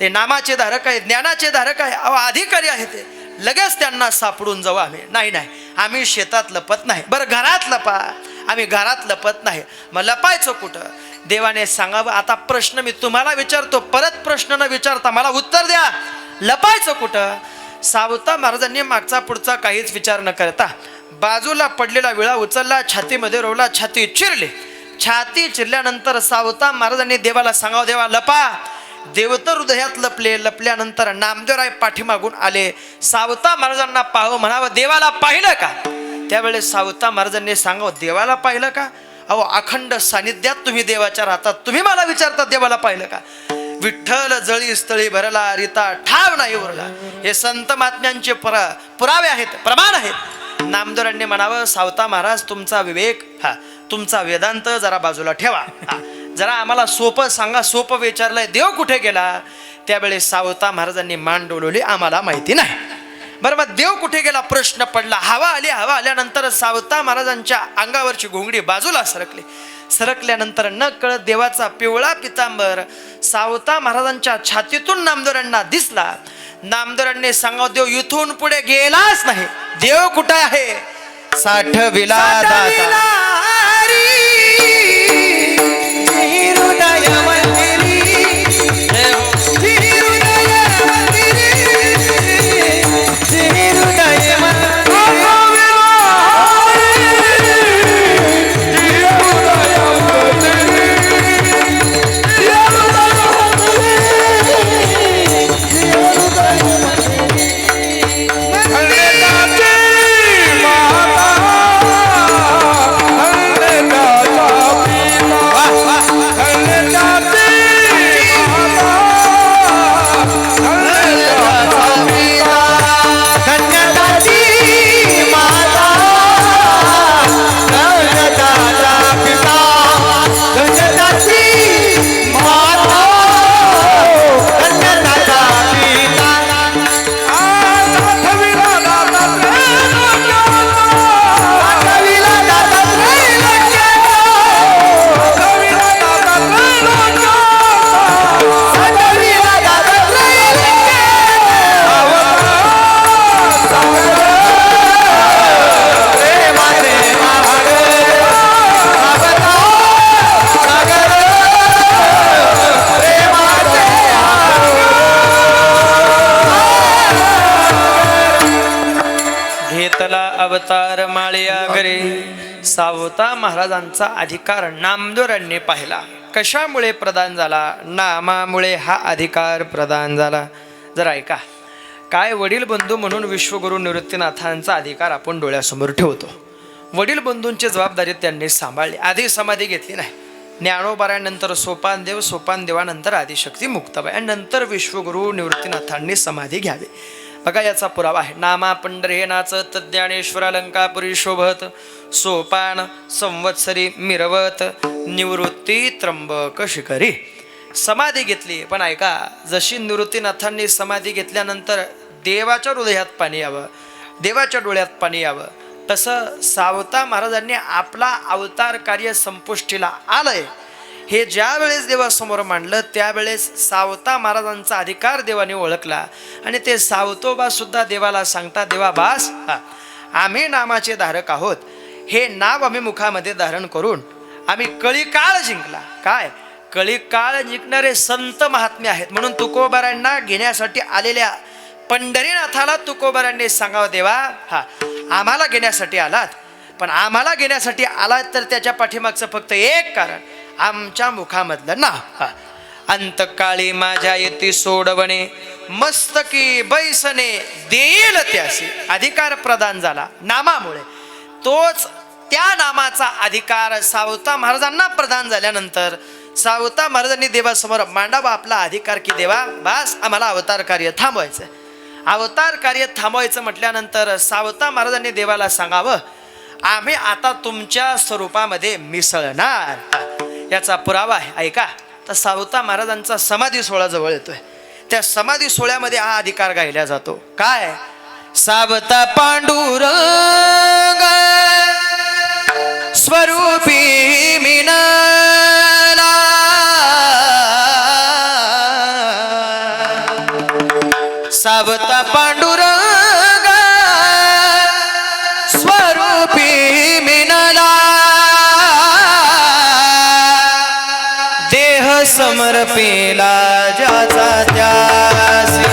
ते नामाचे धारक आहे, ज्ञानाचे धारक आहे, अधिकारी आहे, ते लगेच त्यांना सापडून जाऊ. आम्ही नाही नाही, आम्ही शेतात लपत नाही. बरं घरात लपा. आम्ही घरात लपत नाही. मग लपायचं कुठं? देवाने सांगावं, आता प्रश्न मी तुम्हाला विचारतो, परत प्रश्न न विचारता मला उत्तर द्या, लपायचं कुठं? सावता महाराजांनी मागचा पुढचा काहीच विचार न करता बाजूला पडलेला विळा उचलला, छातीमध्ये रोवला, छाती चिरली. छाती चिरल्यानंतर सावता महाराजांनी देवाला सांगावं, देवा लपा. देव तर हृदयात लपल्यानंतर नामदेवराय पाठीमागून आले. सावता महाराजांना पाहावं, म्हणावं, देवाला पाहिलं का? त्यावेळेस सावता महाराजांनी सांगावं, देवाला पाहिलं का? अहो अखंड सानिध्यात तुम्ही देवाच्या राहतात, तुम्ही मला विचारता देवाला पाहिलं का? विठ्ठल जळी स्थळी भरला, रीता ठाव नाही उरला. हे संत महात्म्यांचे पुरावे आहेत, प्रमाण आहेत. नामदेवरांनी म्हणावं, सावता महाराज तुमचा विवेक, तुमचा वेदांत जरा बाजूला ठेवा. जरा आम्हाला सोपं सांगा. सोपं विचारलंय, देव कुठे गेला? त्यावेळेस सावता महाराजांनी मान डोलवली, आम्हाला माहिती नाही. बरं मग देव कुठे गेला प्रश्न पडला. हवा आल्यानंतर सावता महाराजांच्या अंगावरची घोंगडी बाजूला सरकल्यानंतर न कळत देवाचा पिवळा पितांबर सावता महाराजांच्या छातीतून नामदेवरांना दिसला. नामदेवरांनी सांगावं, देव इथून पुढे गेलाच नाही. देव कुठे आहे? साठविला दाता अवतार माळिया घरे. सावता महाराजांचा अधिकार नामदेवांनी पाहिला. कशामुळे प्रदान झाला? नामामुळे हा अधिकार प्रदान झाला. जरा ऐका, काय वडील बंधू म्हणून विश्वगुरु निवृत्तीनाथांचा अधिकार आपण डोळ्यासमोर ठेवतो. वडील बंधूंची जबाबदारी त्यांनी सांभाळली. आधी समाधी घेतली नाही. ज्ञानोबाऱ्यानंतर सोपान देव, सोपान देवानंतर आदिशक्ती मुक्ताबाई आणि नंतर विश्वगुरु निवृत्तीनाथांनी समाधी घ्यावी. बघा याचा पुरावा आहे. नामा पंढरे नाचत ज्ञानेश्वर अलंकापुरी शोभत सोपान संवत्सरी मिरवत निवृत्ती त्र्यंबक शिखरी. समाधी घेतली. पण ऐका, जशी निवृत्तीनाथांनी समाधी घेतल्यानंतर देवाच्या हृदयात पाणी यावं, देवाच्या डोळ्यात पाणी यावं, तसं सावता महाराजांनी आपला अवतार कार्य संपुष्टीला आलंय हे ज्या वेळेस देवासमोर मांडलं त्यावेळेस सावता महाराजांचा अधिकार देवाने ओळखला. आणि ते सावतोबा सुद्धा देवाला सांगता, देवा बास, आम्ही नामाचे धारक आहोत. हे नाव आम्ही मुखामध्ये धारण करून आम्ही कळीकाळ जिंकला. काय कळीकाळ जिंकणारे संत महात्मे आहेत. म्हणून तुकोबारांना घेण्यासाठी आलेल्या पंढरीनाथाला तुकोबारांनी सांगावं, देवा आम्हाला घेण्यासाठी आलात, पण आम्हाला घेण्यासाठी आलात तर त्याच्या पाठीमागचं फक्त एक कारण, आमच्या मुखामधलं नाव. अंतकाळी माझ्या येती सोडवणे मस्तकी बैसने देईल त्यासी. अधिकार प्रदान झाला नामामुळे. तोच त्या नामाचा अधिकार सावता महाराजांना प्रदान झाल्यानंतर सावता महाराजांनी देवासमोर मांडावा आपला अधिकार, की देवा बास, आम्हाला अवतार कार्य थांबवायचं. अवतार कार्य थांबवायचं म्हटल्यानंतर सावता महाराजांनी देवाला सांगावं, आम्ही आता तुमच्या स्वरूपामध्ये मिसळणार. याचा पुरावा आहे. ऐका, तर सावता महाराजांचा समाधी सोहळा जवळ येतोय. त्या समाधी सोहळ्यामध्ये हा अधिकार गायला जातो. काय? सावता पांडुरंग स्वरूपी मिनला, सावता पांडुरंग स्वरूपी मिनला, देह समर्पिला ज्याचा त्यासी,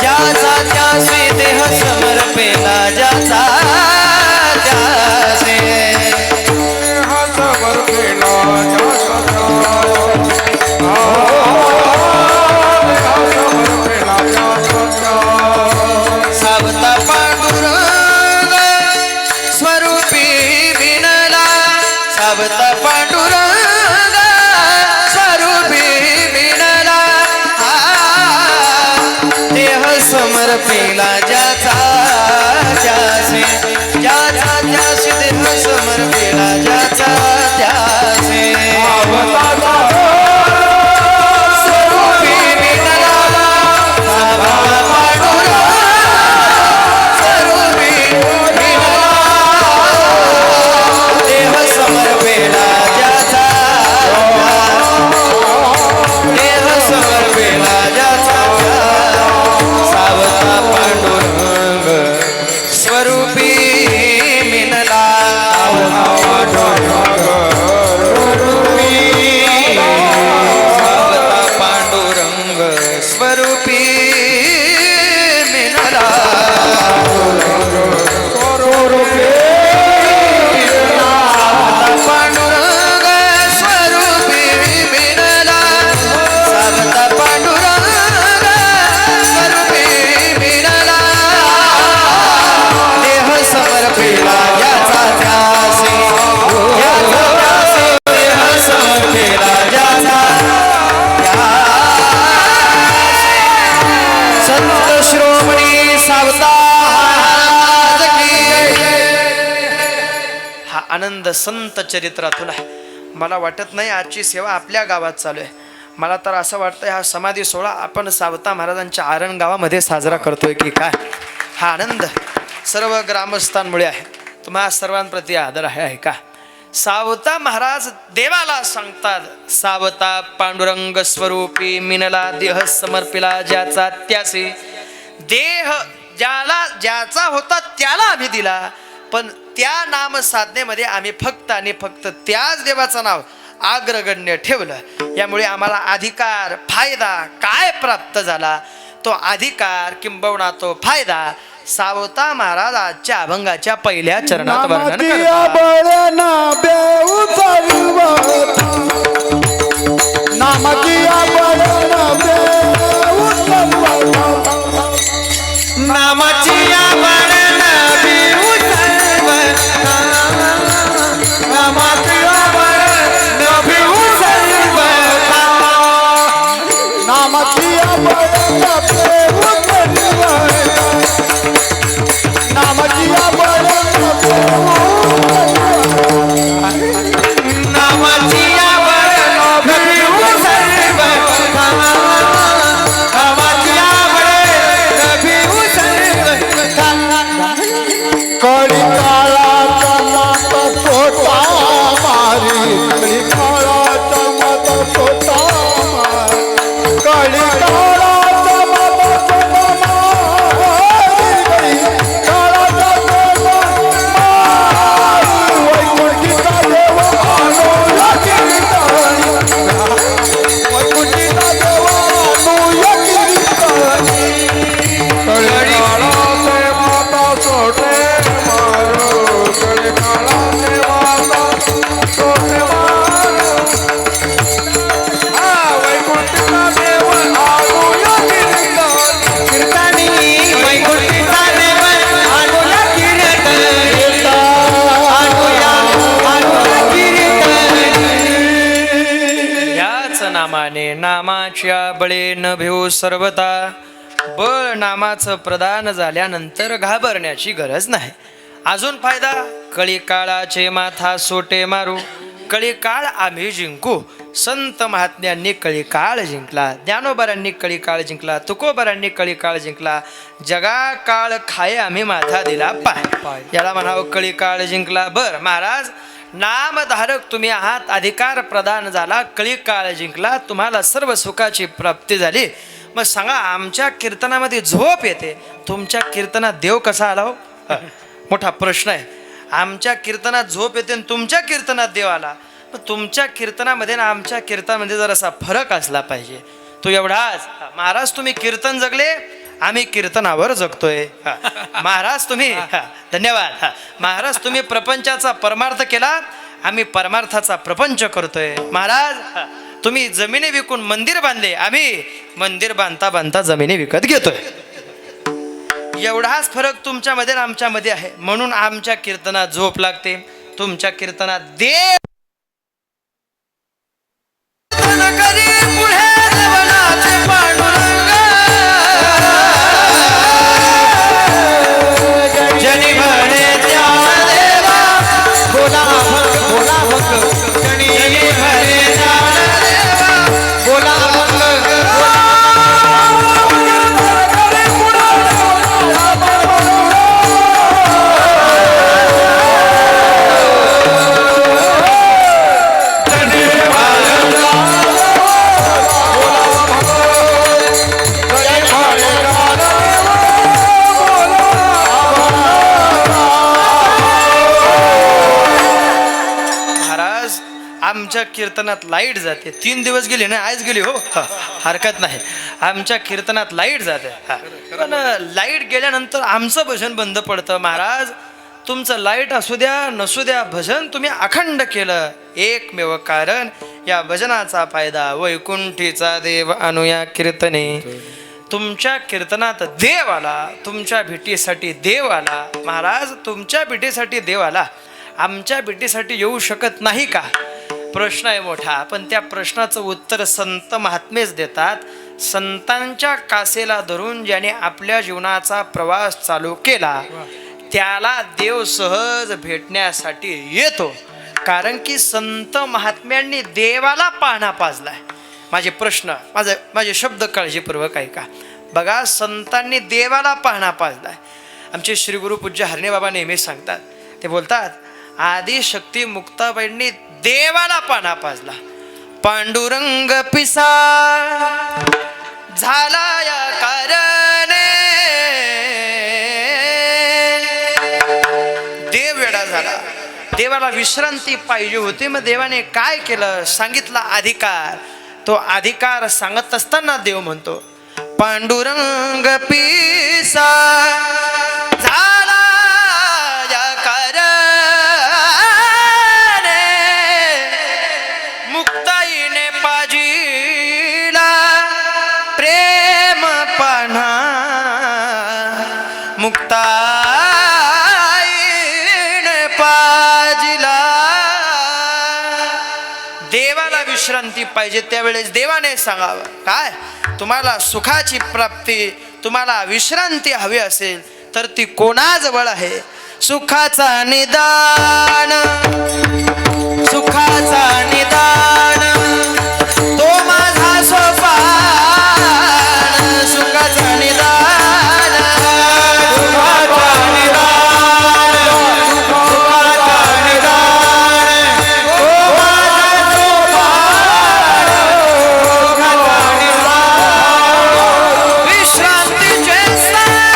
ज्याचा त्यासी देह समर्पिला ज्याचा त्यासी. सावता पांडुरंग स्वरूपी मिनला, सावता पांडुरंग स्वरूपी मिनला, देह समर्पिला ज्याचा त्यासी, ज्याचा त्यासी देह समर्पिला ज्याचा त्यासी. स्वरूपी मिनला, सावता पांडुरंग स्वरूपी मिनला, देह समर्पिला ज्याचा, देह समर्पिला ज्याचा, सावता पांडुरंग स्वरूपी मिनला, सावता पांडुरंग स्वरूपी मिनला. पांडुरंग स्वरूपी मिनला, सावता पांडुरंग स्वरूपी मिनला, देह समर्पिला ज्याचा त्यासी, ज्याचा त्यासी देह समर्पिला ज्याचा त्यासी. संत श्रोमणी सावता महाराज की. हा आनंद संत चरित्रातून आहे. मला वाटत नाही आजची सेवा आपल्या गावात चालू आहे. मला तर असं वाटतं हा समाधी सोहळा आपण सावता महाराजांच्या आरण गावामध्ये साजरा करतोय की काय. हा आनंद सर्व ग्रामस्थांमुळे आहे. तुम्हा सर्वांप्रती आदर आहे. ऐका, सावता महाराज देवाला सांगतात, सावता पांडुरंग स्वरूपी मिनला, देह समर्पिला ज्याचा त्यासी. देह ज्याला ज्याचा होता त्याला आम्ही दिला, पण त्या नाम साधनेमध्ये आम्ही फक्त आणि फक्त त्याच देवाचं नाव अग्रगण्य ठेवलं. यामुळे आम्हाला अधिकार फायदा काय प्राप्त झाला? तो अधिकार किंबहुना तो फायदा सावता महाराज आजच्या अभंगाच्या पहिल्या चरणात वर्णन नामाची करतात. बळना बेऊ चालवता नामाची बळना बेऊ चालवता नामाची आवरण भिऊ सर्वथा. नामाची आवरण भिऊ सर्वथा. नामाची बळना बेऊ चालवता नामाची बळना नामाची आवरण भिऊ सर्वथा. नामाची आवरण भिऊ सर्वथा. कळी काळाचा मात पोटा मारी कळी काळाचा मात पोटा मारी कळी काळाचा मात पोटा मारी काळाचा पोटा मारी वैकुंठीचा देव आलो या किरीटावरी वैकुंठीचा देव आलो या किरीटावरी कळी काळाचे माता सोटे कीर्तनी वैकुंठीचा देव अनुला कीर्तन. अनुला कीर्तन. याच नामाने नामाच्या बळेन भिऊ सर्वता. बळ नामाचं प्रदान झाल्यानंतर घाबरण्याची गरज नाही. अजून फायदा, कळी काळाचे माथा सोटे मारू. कळी काळ आम्ही जिंकू. संत महात्म्यांनी कळी काळ जिंकला. ज्ञानोबारांनी कळी काळ जिंकला. तुकोबारांनी कळी काळ जिंकला. जगा काळ खाये आम्ही माथा दिला पाय. याला म्हणावं कळी काळ जिंकला. बर महाराज, नामधारक तुम्ही आहात. अधिकार प्रदान झाला. कळी काळ जिंकला. तुम्हाला सर्व सुखाची प्राप्ती झाली. मग सांगा, आमच्या कीर्तनामध्ये झोप येते, तुमच्या कीर्तनात देव कसा आला हो? मोठा प्रश्न आहे. आमच्या कीर्तनात झोप येते आणि तुमच्या कीर्तनात देव आला. मग तुमच्या कीर्तनामध्ये आणि आमच्या कीर्तनामध्ये जरासा फरक असला पाहिजे. तो एवढाच. महाराज तुम्ही कीर्तन जगले, आम्ही कीर्तनावर जगतोय. महाराज तुम्ही धन्यवाद. महाराज तुम्ही प्रपंचाचा परमार्थ केला, आम्ही परमार्थाचा प्रपंच करतोय. महाराज तुम्ही जमिनी विकून मंदिर बांधले, आम्ही मंदिर बांधता बांधता जमिनी विकत घेतोय. एवढाच फरक तुमच्यामध्ये आणि आमच्यामध्ये आहे. म्हणून आमच्या कीर्तनात झोप लागते, तुमच्या कीर्तनात देव आमच्या कीर्तनात लाईट जाते. 3 दिवस गेली ना, आज गेली हो, हरकत नाही. आमच्या कीर्तनात लाईट जाते. पण लाईट गेल्यानंतर आमचं भजन बंद पडतं. महाराज तुमचं लाईट असू द्या नसू द्या, भजन तुम्ही अखंड केलं. एकमेव कारण या भजनाचा फायदा. वैकुंठीचा देव अनुया कीर्तने. तुमच्या कीर्तनात देव आला, तुमच्या भेटीसाठी देव आला. महाराज तुमच्या भेटीसाठी देव आला, आमच्या भेटीसाठी येऊ शकत नाही का? प्रश्न आहे मोठा. पण त्या प्रश्नाचं उत्तर संत महात्मेच देतात. संतांच्या कासेला धरून ज्याने आपल्या जीवनाचा प्रवास चालू केला, त्याला देव सहज भेटण्यासाठी येतो. कारण की संत महात्म्यांनी देवाला पाळणा पाजलाय. माझे शब्द काळजीपूर्वक ऐका. बघा, संतांनी देवाला पाळणा पाजलाय. आमचे श्री गुरु पूज्य हरणे बाबा नेहमी सांगतात, ते बोलतात, आदिशक्ती मुक्ताबाईंनी देवाला पाळणा पाजला. पांडुरंग पिसा झाला या कारणे, देव वेडा झाला. देवाला विश्रांती पाहिजे होती. मग देवाने काय केलं? सांगितला अधिकार. तो अधिकार सांगत असताना देव म्हणतो, पांडुरंग पिसा विश्रांती पाहिजे त्यावेळेस देवाने सांगावं काय तुम्हाला सुखाची प्राप्ती तुम्हाला विश्रांती हवी असेल तर ती कोणाजवळ आहे सुखाचा निदान सुखाचा निदान तो माझा सोपान सुखाचा निदान सुखाचा निदान सुखाचा निदान तो माझा सोपान सुखाचा निदान विश्रांतीचे स्थान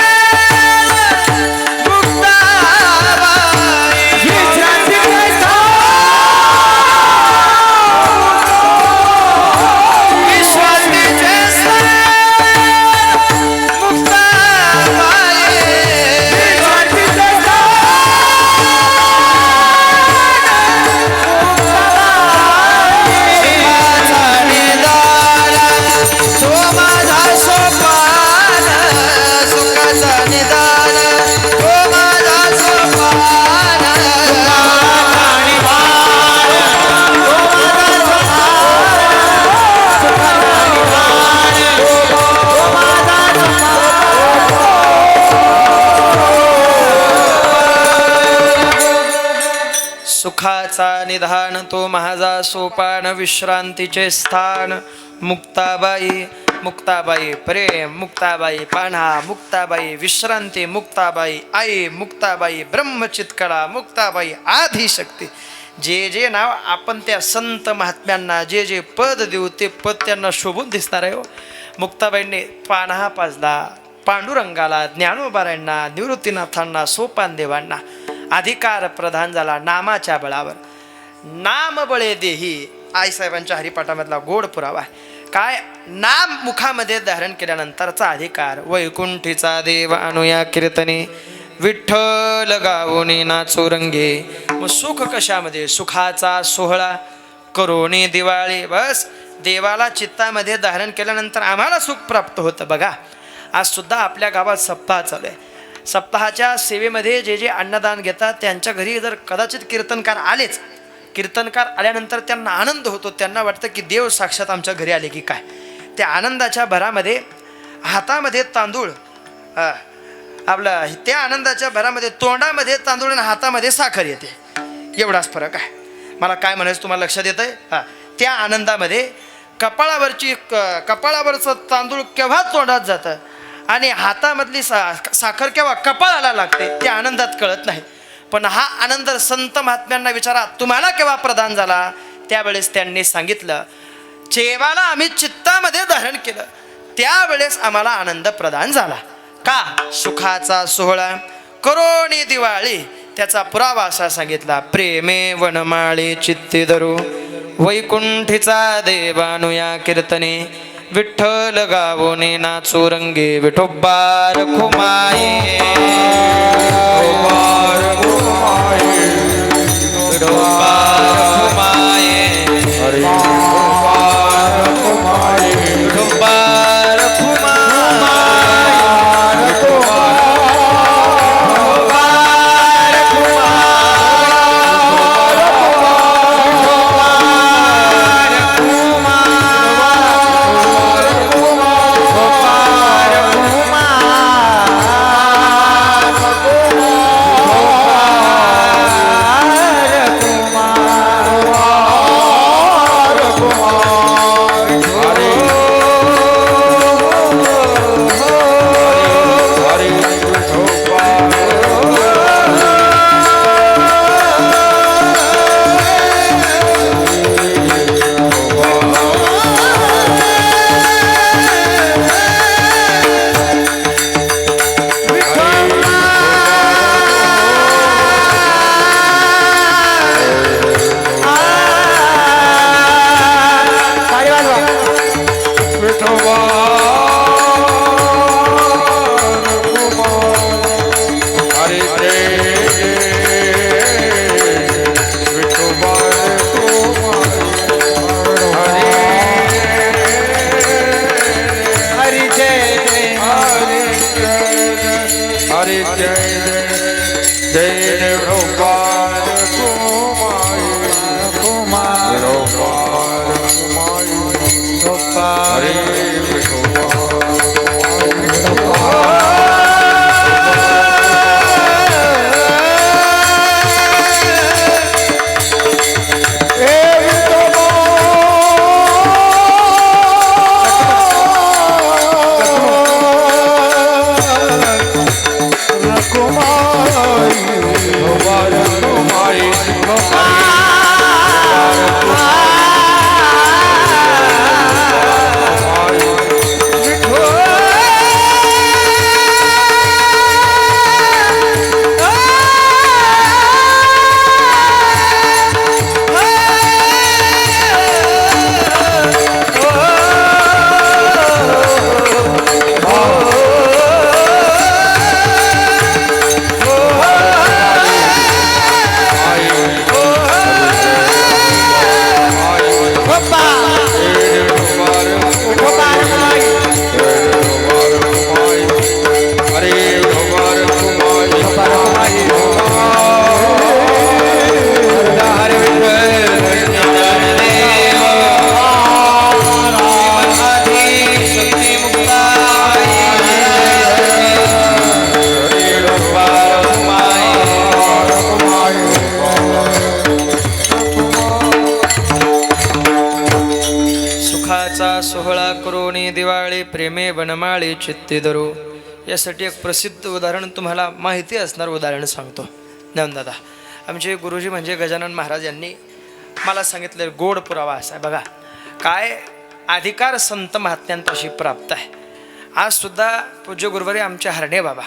मुक्ताबाई विश्रांतीचे विश्रांतीचे मुक्ताबाई विश्रांतीचे सुखाचा निदान तो माझा सोपान सुखाचा निदान तो माझा सोपान सुखाचा निदान तो माझा सुखाचा निधान तो माझा सोपान विश्रांतीचे स्थान मुक्ताबाई मुक्ताबाई प्रेम मुक्ताबाई पान्हा मुक्ताबाई विश्रांती मुक्ताबाई आई मुक्ताबाई ब्रह्मचितकळा मुक्ताबाई आदिशक्ती जे जे नाव आपण त्या संत महात्म्यांना जे जे पद देऊ ते पद त्यांना शोभून दिसणार आहे हो मुक्ताबाईंनी पान्हा पाजला पांडुरंगाला ज्ञानोबारायांना निवृत्तीनाथांना सोपान देवांना अधिकार प्रधान झाला नामाच्या बळावर नाम बळे देही आईसाहेबांच्या हरिपाठामधला गोड पुरावा आहे काय नाम मुखामध्ये धारण केल्यानंतरचा अधिकार वैकुंठीचा देव अनुया कीर्तने विठ्ठल गावोनी नाचो रंगे मग सुख कशामध्ये सुखाचा सोहळा करोनी दिवाळी बस देवाला चित्तामध्ये धारण केल्यानंतर आम्हाला सुख प्राप्त होतं बघा आज सुद्धा आपल्या गावात सप्ताह चालू आहे सप्ताहाच्या सेवेमध्ये जे जे अन्नदान घेतात त्यांच्या घरी जर कदाचित कीर्तनकार आलेच कीर्तनकार आल्यानंतर त्यांना आनंद होतो त्यांना वाटतं की देव साक्षात आमच्या घरी आले की काय त्या आनंदाच्या भरामध्ये हातामध्ये तांदूळ आपला त्या आनंदाच्या भरामध्ये तोंडामध्ये तांदूळ आणि हातामध्ये साखर येते एवढाच फरक आहे मला काय म्हणायचं तुम्हाला लक्षात येतं आहे त्या आनंदामध्ये कपाळावरचं तांदूळ केव्हा तोंडात जातं आणि हातामधली साखर केव्हा कपाळाला लागते त्या आनंदात कळत नाही पण हा आनंद संत महात्म्यांना विचारा तुम्हाला केव्हा प्रदान झाला त्यावेळेस त्यांनी सांगितलं जेवाला आम्ही चित्तामध्ये धारण केलं त्यावेळेस आम्हाला आनंद प्रदान झाला का सुखाचा सोहळा करोनी दिवाळी त्याचा पुरावा असा सांगितला प्रेमे वनमाळे चित्ते धरू वैकुंठीचा देवानुया कीर्तने विठ्ठल गावोने नाचो रंगे विठोबार खुमाये विठोबार खुमाये विठोबार Oh सोहळा करोनी दिवाळी प्रेमे वनमाळी चित्ती धरू. यासाठी एक प्रसिद्ध उदाहरण तुम्हाला माहिती असणार उदाहरण सांगतो. ज्ञानदादा आमचे गुरुजी म्हणजे गजानन महाराज यांनी मला सांगितलं गोड पुरावा असा आहे. बघा काय अधिकार संत महात्म्यांपाशी प्राप्त आहे. आज सुद्धा पूज्य गुरुवारी आमचे हरणे बाबा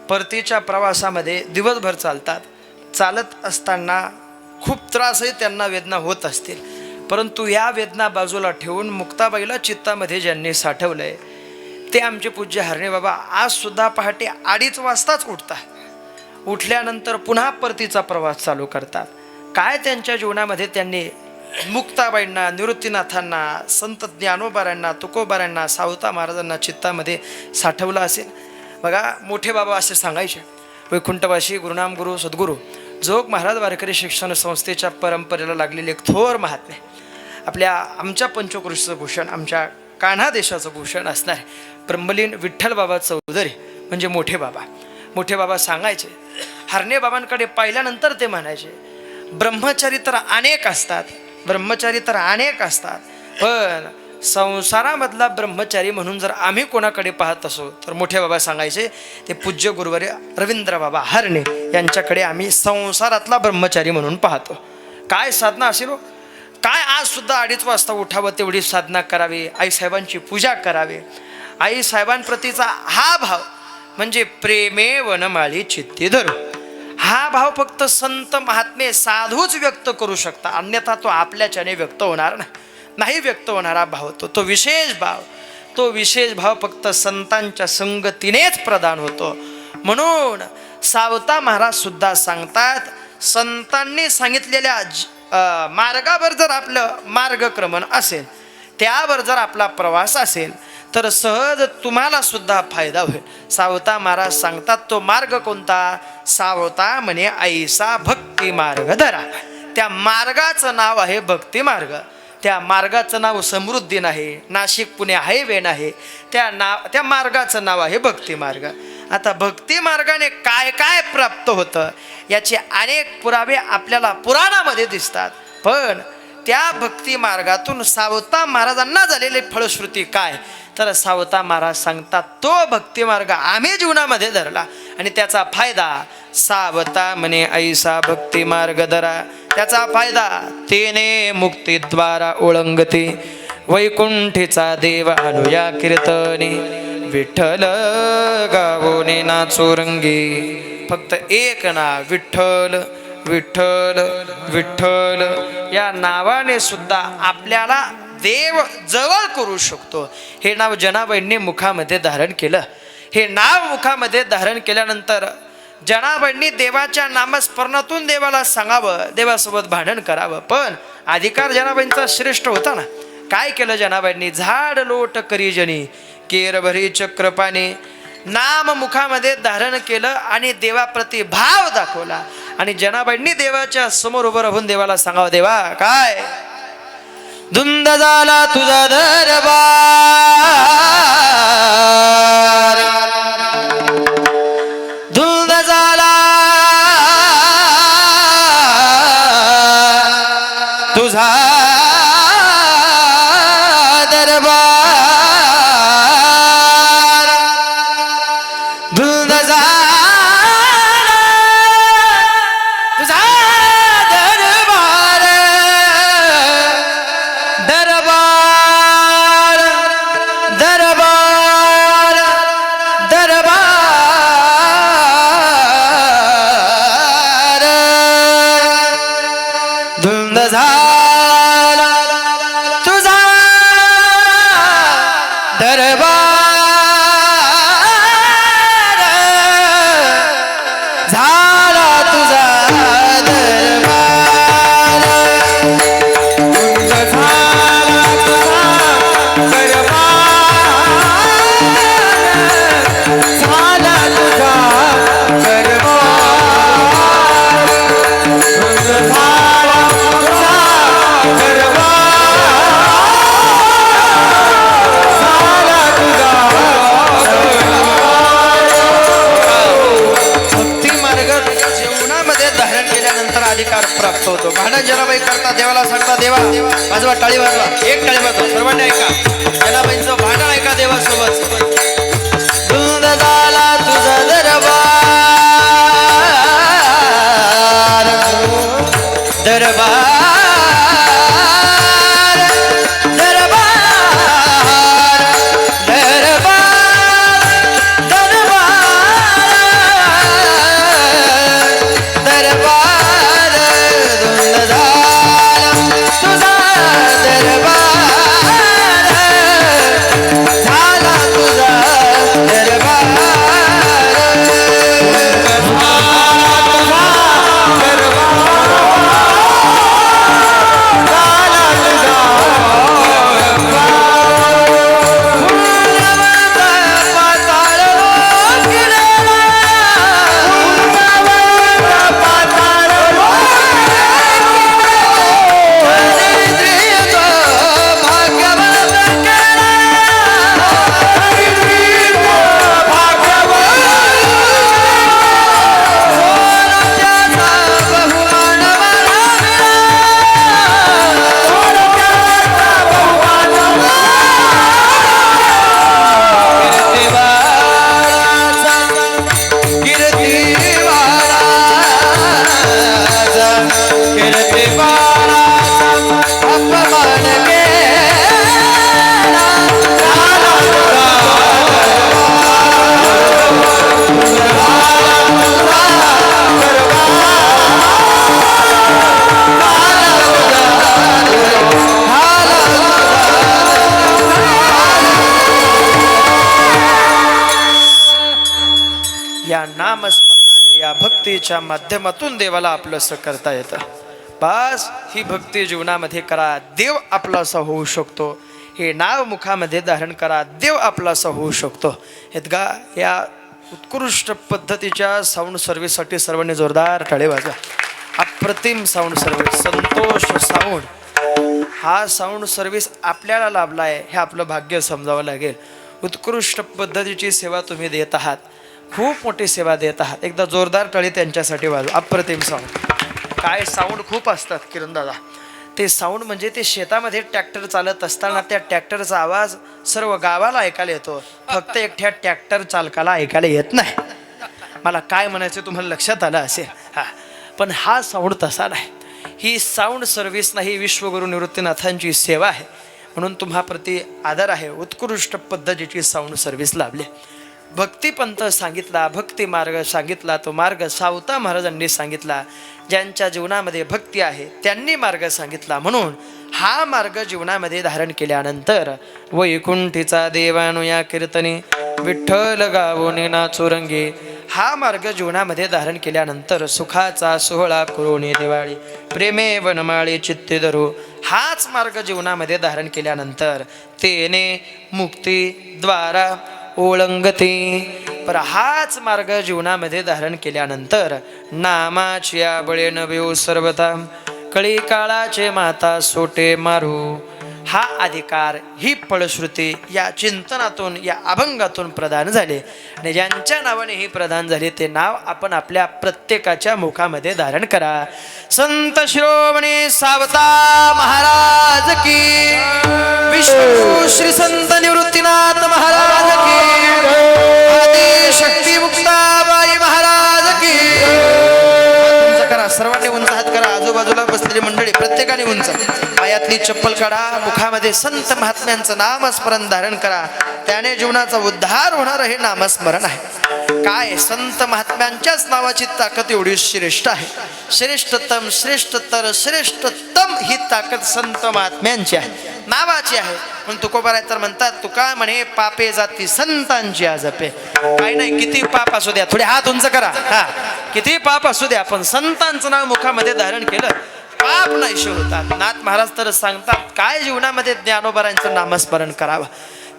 परतीच्या प्रवासामध्ये दिवसभर चालतात. चालत असताना खूप त्रासही त्यांना वेदना होत असतील, परंतु या वेदना बाजूला ठेवून मुक्ताबाईला चित्तामध्ये ज्यांनी साठवलंय ते आमचे पूज्य हरणे बाबा आज सुद्धा पहाटे 2:30 वाजताच उठतात. उठल्यानंतर पुन्हा परतीचा प्रवास चालू करतात. काय त्यांच्या जीवनामध्ये त्यांनी मुक्ताबाईंना, निवृत्तीनाथांना, संत ज्ञानोबारांना, तुकोबारांना, सावता महाराजांना चित्तामध्ये साठवलं असेल. बघा मोठे बाबा असे सांगायचे, वैकुंठवासी गुरुनाम गुरु सद्गुरू जोग महाराज वारकरी शिक्षण संस्थेच्या परंपरेला लागलेले एक थोर महात्मे, आमच्या पंचकृषीचं भूषण, आमच्या कान्हा देशाचं भूषण असणारे ब्रह्मलीन विठ्ठल बाबा चौधरी म्हणजे मोठे बाबा. मोठे बाबा सांगायचे, हरणे बाबांकडे पाहिल्यानंतर ते म्हणायचे, ब्रह्मचारी तर अनेक असतात, ब्रह्मचारी तर अनेक असतात, पण संसारामधला ब्रह्मचारी म्हणून जर आम्ही कोणाकडे पाहत असो तर मोठे बाबा सांगायचे ते पूज्य गुरुवारी रवींद्र बाबा हरणे यांच्याकडे आम्ही संसारातला ब्रह्मचारी म्हणून पाहतो. काय साधना असेल हो, काय आज सुद्धा 2:30 वाजता उठावं, तेवढी साधना करावी, आईसाहेबांची पूजा करावी. आईसाहेबांप्रतीचा हा भाव म्हणजे प्रेमे वनमाळी चित्ती धरू. हा भाव फक्त संत महात्मे साधूच व्यक्त करू शकता, अन्यथा तो आपल्याच्याने व्यक्त होणार नाही व्यक्त होणारा भाव तो विशेष भाव. तो विशेष भाव फक्त संतांच्या संगतीनेच प्रदान होतो. म्हणून सावता महाराज सुद्धा सांगतात, संतांनी सांगितलेल्या मार्गावर जर आपलं मार्गक्रमण असेल, त्यावर जर आपला प्रवास असेल तर सहज तुम्हाला सुद्धा फायदा होईल. सावता महाराज सांगतात तो मार्ग कोणता? सावता म्हणे ऐसा भक्ती मार्ग धरा. त्या मार्गाचं नाव आहे भक्ती मार्ग. त्या मार्गाचं नाव समृद्धी नाही, नाशिक पुणे हायवे नाही, त्या मार्गाचं नाव आहे भक्ती मार्ग. आता भक्ती मार्गाने काय काय प्राप्त होतं याचे अनेक पुरावे आपल्याला पुराणामध्ये दिसतात. पण त्या भक्ती मार्गातून सावता महाराजांना झालेली फलश्रुती काय? तर सावता महाराज सांगतात तो भक्ती मार्ग आम्ही जीवनामध्ये धरला आणि त्याचा फायदा सावता म्हणे ऐसा भक्ती मार्ग धरा. त्याचा फायदा तेने मुक्तीद्वारा ओळंगते वैकुंठीचा देव अनुया कीर्तने विठ्ठल गावोने नाचो रंगी. फक्त एक नाव विठ्ठल विठ्ठल विठ्ठल या नावाने सुद्धा आपल्याला देव जवळ करू शकतो. हे नाव जनाबाईंनी मुखामध्ये धारण केलं. हे नाव मुखामध्ये धारण केल्यानंतर जनाबाईंनी देवाच्या नामस्मरणातून देवाला सांगावं, देवासोबत भांडण करावं. पण अधिकार जनाबाईंचा श्रेष्ठ होता ना. काय केलं जनाबाईंनी? झाड लोट करी जनी केरभरी चक्रपाणी नाम मुखामध्ये धारण केलं आणि देवाप्रती भाव दाखवला. आणि जनाबाईंनी देवाच्या समोर उभं राहून देवाला सांगावं, देवा काय धुंद झाला तुझा दरबार, धुंद झाला तुझा दरबार, धुंद झाला तुझा दरबार. झाला तुझा दरबार झाला तुझा दरबार तुझ झाला तुझा दरबार झाला तुझा दरबार तुझ झाला तुझा भक्ती मार्ग जीवनामध्ये धारण केल्यानंतर अधिकार प्राप्त होतो. भांडण जनाबाई करता देवाला सांगता देवा वाजवा टाळी वाजवा एक टाळी वाजवा सर्वांनी ऐका जनाबाईंचं भांडण ऐका देवासोबत. धुंद झाला तुझा दरबार दरबार या नामस्मरणाने या भक्तीच्या माध्यमातून देवाला आपलंसं करता येतं. बस ही भक्ती जीवनामध्ये करा देव आपलासा होऊ शकतो. हे नाव मुखामध्ये धारण करा देव आपलासा होऊ शकतो. इतका या उत्कृष्ट पद्धतीच्या साऊंड सर्व्हिससाठी सर्वांनी जोरदार टाळे वाजवा. अप्रतिम साऊंड सर्व्हिस संतोष साऊंड हा साऊंड सर्व्हिस आपल्याला लाभला आहे हे आपलं भाग्य समजावं लागेल. उत्कृष्ट पद्धतीची सेवा तुम्ही देत आहात. खूप मोठी सेवा देत आहात. एकदा जोरदार टाळी त्यांच्यासाठी वाजवा. अप्रतिम साऊंड काय साऊंड खूप असतात किरण दादा. ते साऊंड म्हणजे ते शेतामध्ये ट्रॅक्टर चालत असताना त्या ट्रॅक्टरचा आवाज सर्व गावाला ऐकायला येतो. फक्त एकट्या ट्रॅक्टर चालकाला ऐकायला येत नाही. मला काय म्हणायचं तुम्हाला लक्षात आलं असेल. पण हा साऊंड तसा नाही. ही साऊंड सर्व्हिस नाही विश्वगुरू निवृत्तीनाथांची सेवा आहे म्हणून तुम्हाप्रती आदर आहे. उत्कृष्ट पद्धतीची साऊंड सर्व्हिस लाभली. भक्तिपंथ सांगितला भक्ती मार्ग सांगितला. तो मार्ग सावता महाराजांनी सांगितला. ज्यांच्या जीवनामध्ये भक्ती आहे त्यांनी मार्ग सांगितला. म्हणून हा मार्ग जीवनामध्ये धारण केल्यानंतर वैकुंठीचा देवानुया कीर्तने विठ्ठल गावोनी नाचोरंगे हा मार्ग जीवनामध्ये धारण केल्यानंतर सुखाचा सोहळा करोनी दिवाळी प्रेमे वनमाळे चित्ते धरू हाच मार्ग जीवनामध्ये धारण केल्यानंतर तेने मुक्ती द्वारा ओळंगते. पर हाच मार्ग जीवनामध्ये धारण केल्यानंतर नामाची बळे नव्यो सर्वता कळी काळाचे माता सोटे मारू हा अधिकार ही फळश्रुती या चिंतनातून या अभंगातून प्रदान झाले. आणि ज्यांच्या नावाने ही प्रदान झाले ते नाव आपण आपल्या प्रत्येकाच्या मुखामध्ये धारण करा. संत शिरोमणी सावता महाराज की विष्णू श्री संत निवृत्तीनाथ महाराज की आदि शक्ती मुक्ताबाई महाराज की. उंच करा सर्वांनी उंच हात करा. आजूबाजूला बसलेली मंडळी प्रत्येकाने उंच पायातली चप्पल काढा. मुखामध्ये संत महात्म्यांचं नामस्मरण धारण करा. त्याने जीवनाचा उद्धार होणार हे नामस्मरण आहे. काय संत महात्म्यांच्याच नावाची ताकद एवढी श्रेष्ठ आहे. श्रेष्ठतम श्रेष्ठतर श्रेष्ठतम ही ताकद संत महात्म्यांची आहे, नावाची आहे. म्हणून तुकोबाराय तर म्हणतात, तुका म्हणे पापे जाती संतांची आजपे. काही नाही, किती पाप असू द्या, थोडे हात उंच करा. हा, किती पाप असू द्या, पण संतांचं नाव मुखामध्ये धारण केलं पाप नाहीशे होतात. नाथ महाराज तर सांगतात, काय जीवनामध्ये ज्ञानोबारांचं नामस्मरण करावं.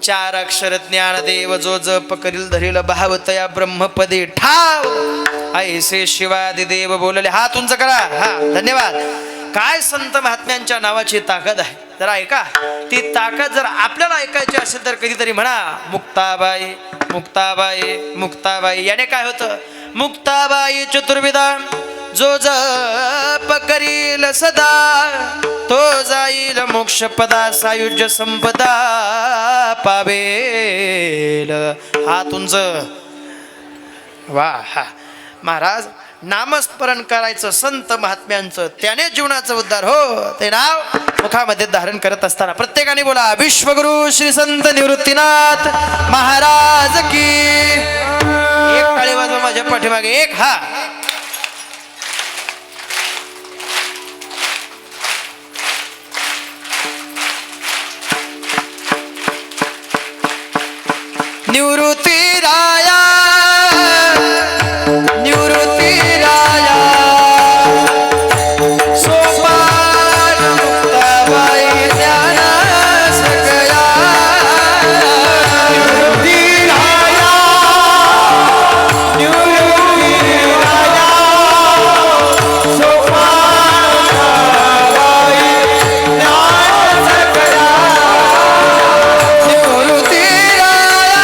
4 अक्षर ज्ञानदेव जो जप करील धरील भावतया ब्रह्मपदे ठाव. ऐसे शिवादी देव बोलले. हात उंच करा. हा, धन्यवाद. काय संत महात्म्यांच्या नावाची ताकद आहे, जरा ऐका. ती ताकद जर आपल्याला ऐकायची असेल तर कधीतरी म्हणा, मुक्ताबाई मुक्ताबाई मुक्ताबाई. याने काय होतं, मुक्ताबाई चतुर्विधा जो जप करील सदा तो जाईल मोक्षपदा सायुज्य संपदा पावेल. हा तुमचं वा. हा महाराज, नामस्मरण करायचं संत महात्म्यांचं, त्याने जीवनाचा उद्धार हो. ते नाव मुखामध्ये धारण करत असताना प्रत्येकाने बोला, विश्वगुरु श्री संत निवृत्तीनाथ महाराज की. एक टाळी वाजवा माझ्या पाठीमागे. एक. हा, निवृत्ती राया निवृत्ती राया सोपान मुक्ताबाई ज्ञान सकया. निवृत्ती राया निवृत्ती राया सोपान मुक्ताबाई ज्ञान सकया. निवृत्ती राया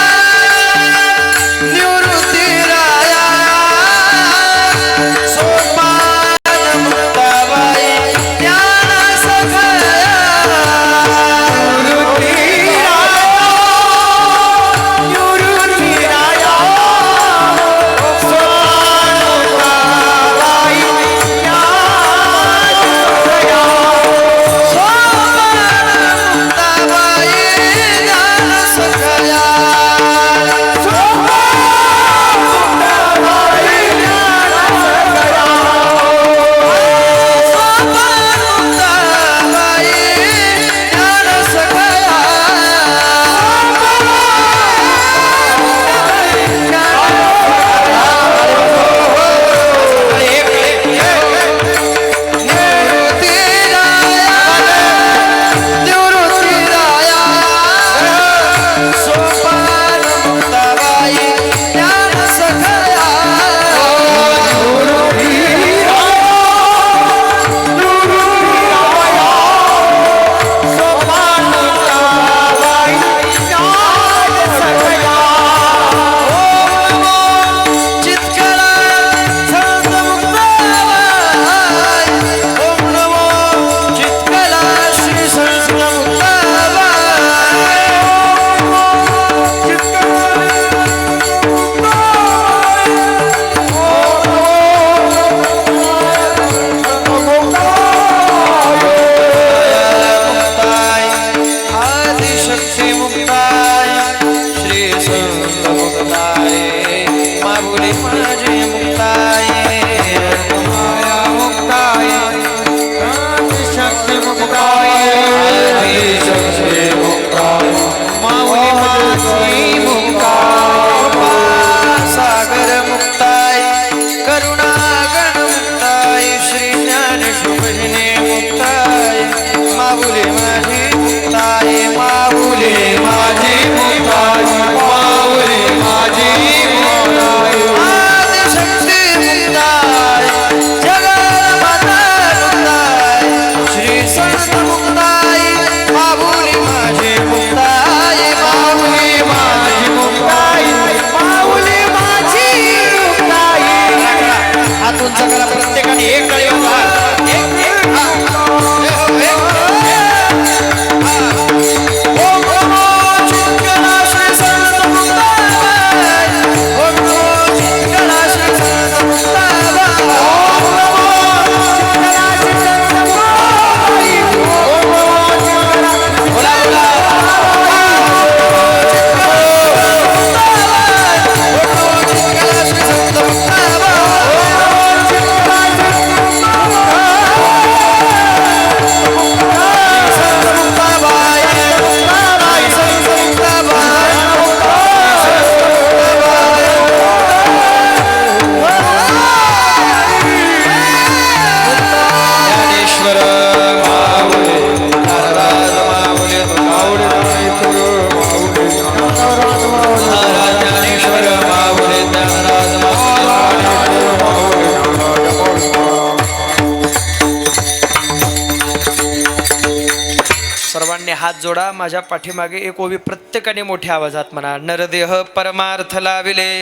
सर्वांनी हात जोडा माझ्या पाठीमागे एक ओवी प्रत्येकाने मोठ्या आवाजात म्हणा. नरदेह परमार्थ लाविले,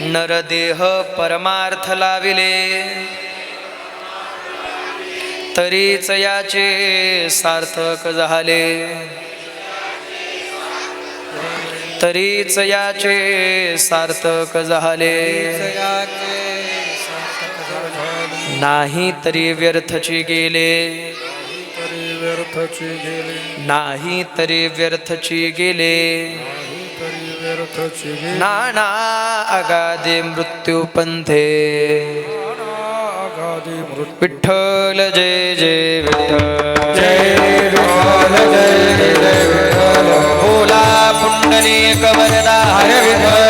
नरदेह परमार्थ लाविले, तरीच याचे सार्थक झाले, तरीच याचे सार्थक झाले. नाही तरी व्यर्थची गेले, व्यर्थची गेली, नाही तरी व्यर्थची गेले. व्यर्थची गेली. नाना अगाधे मृत्यू पंथे, आगाधी मृत्यू. विठ्ठल जय जय विठ्ठल, जय विठ्ठल, जय जय विठ्ठल. बोला पुंडलिक वरदा हर विठ्ठल.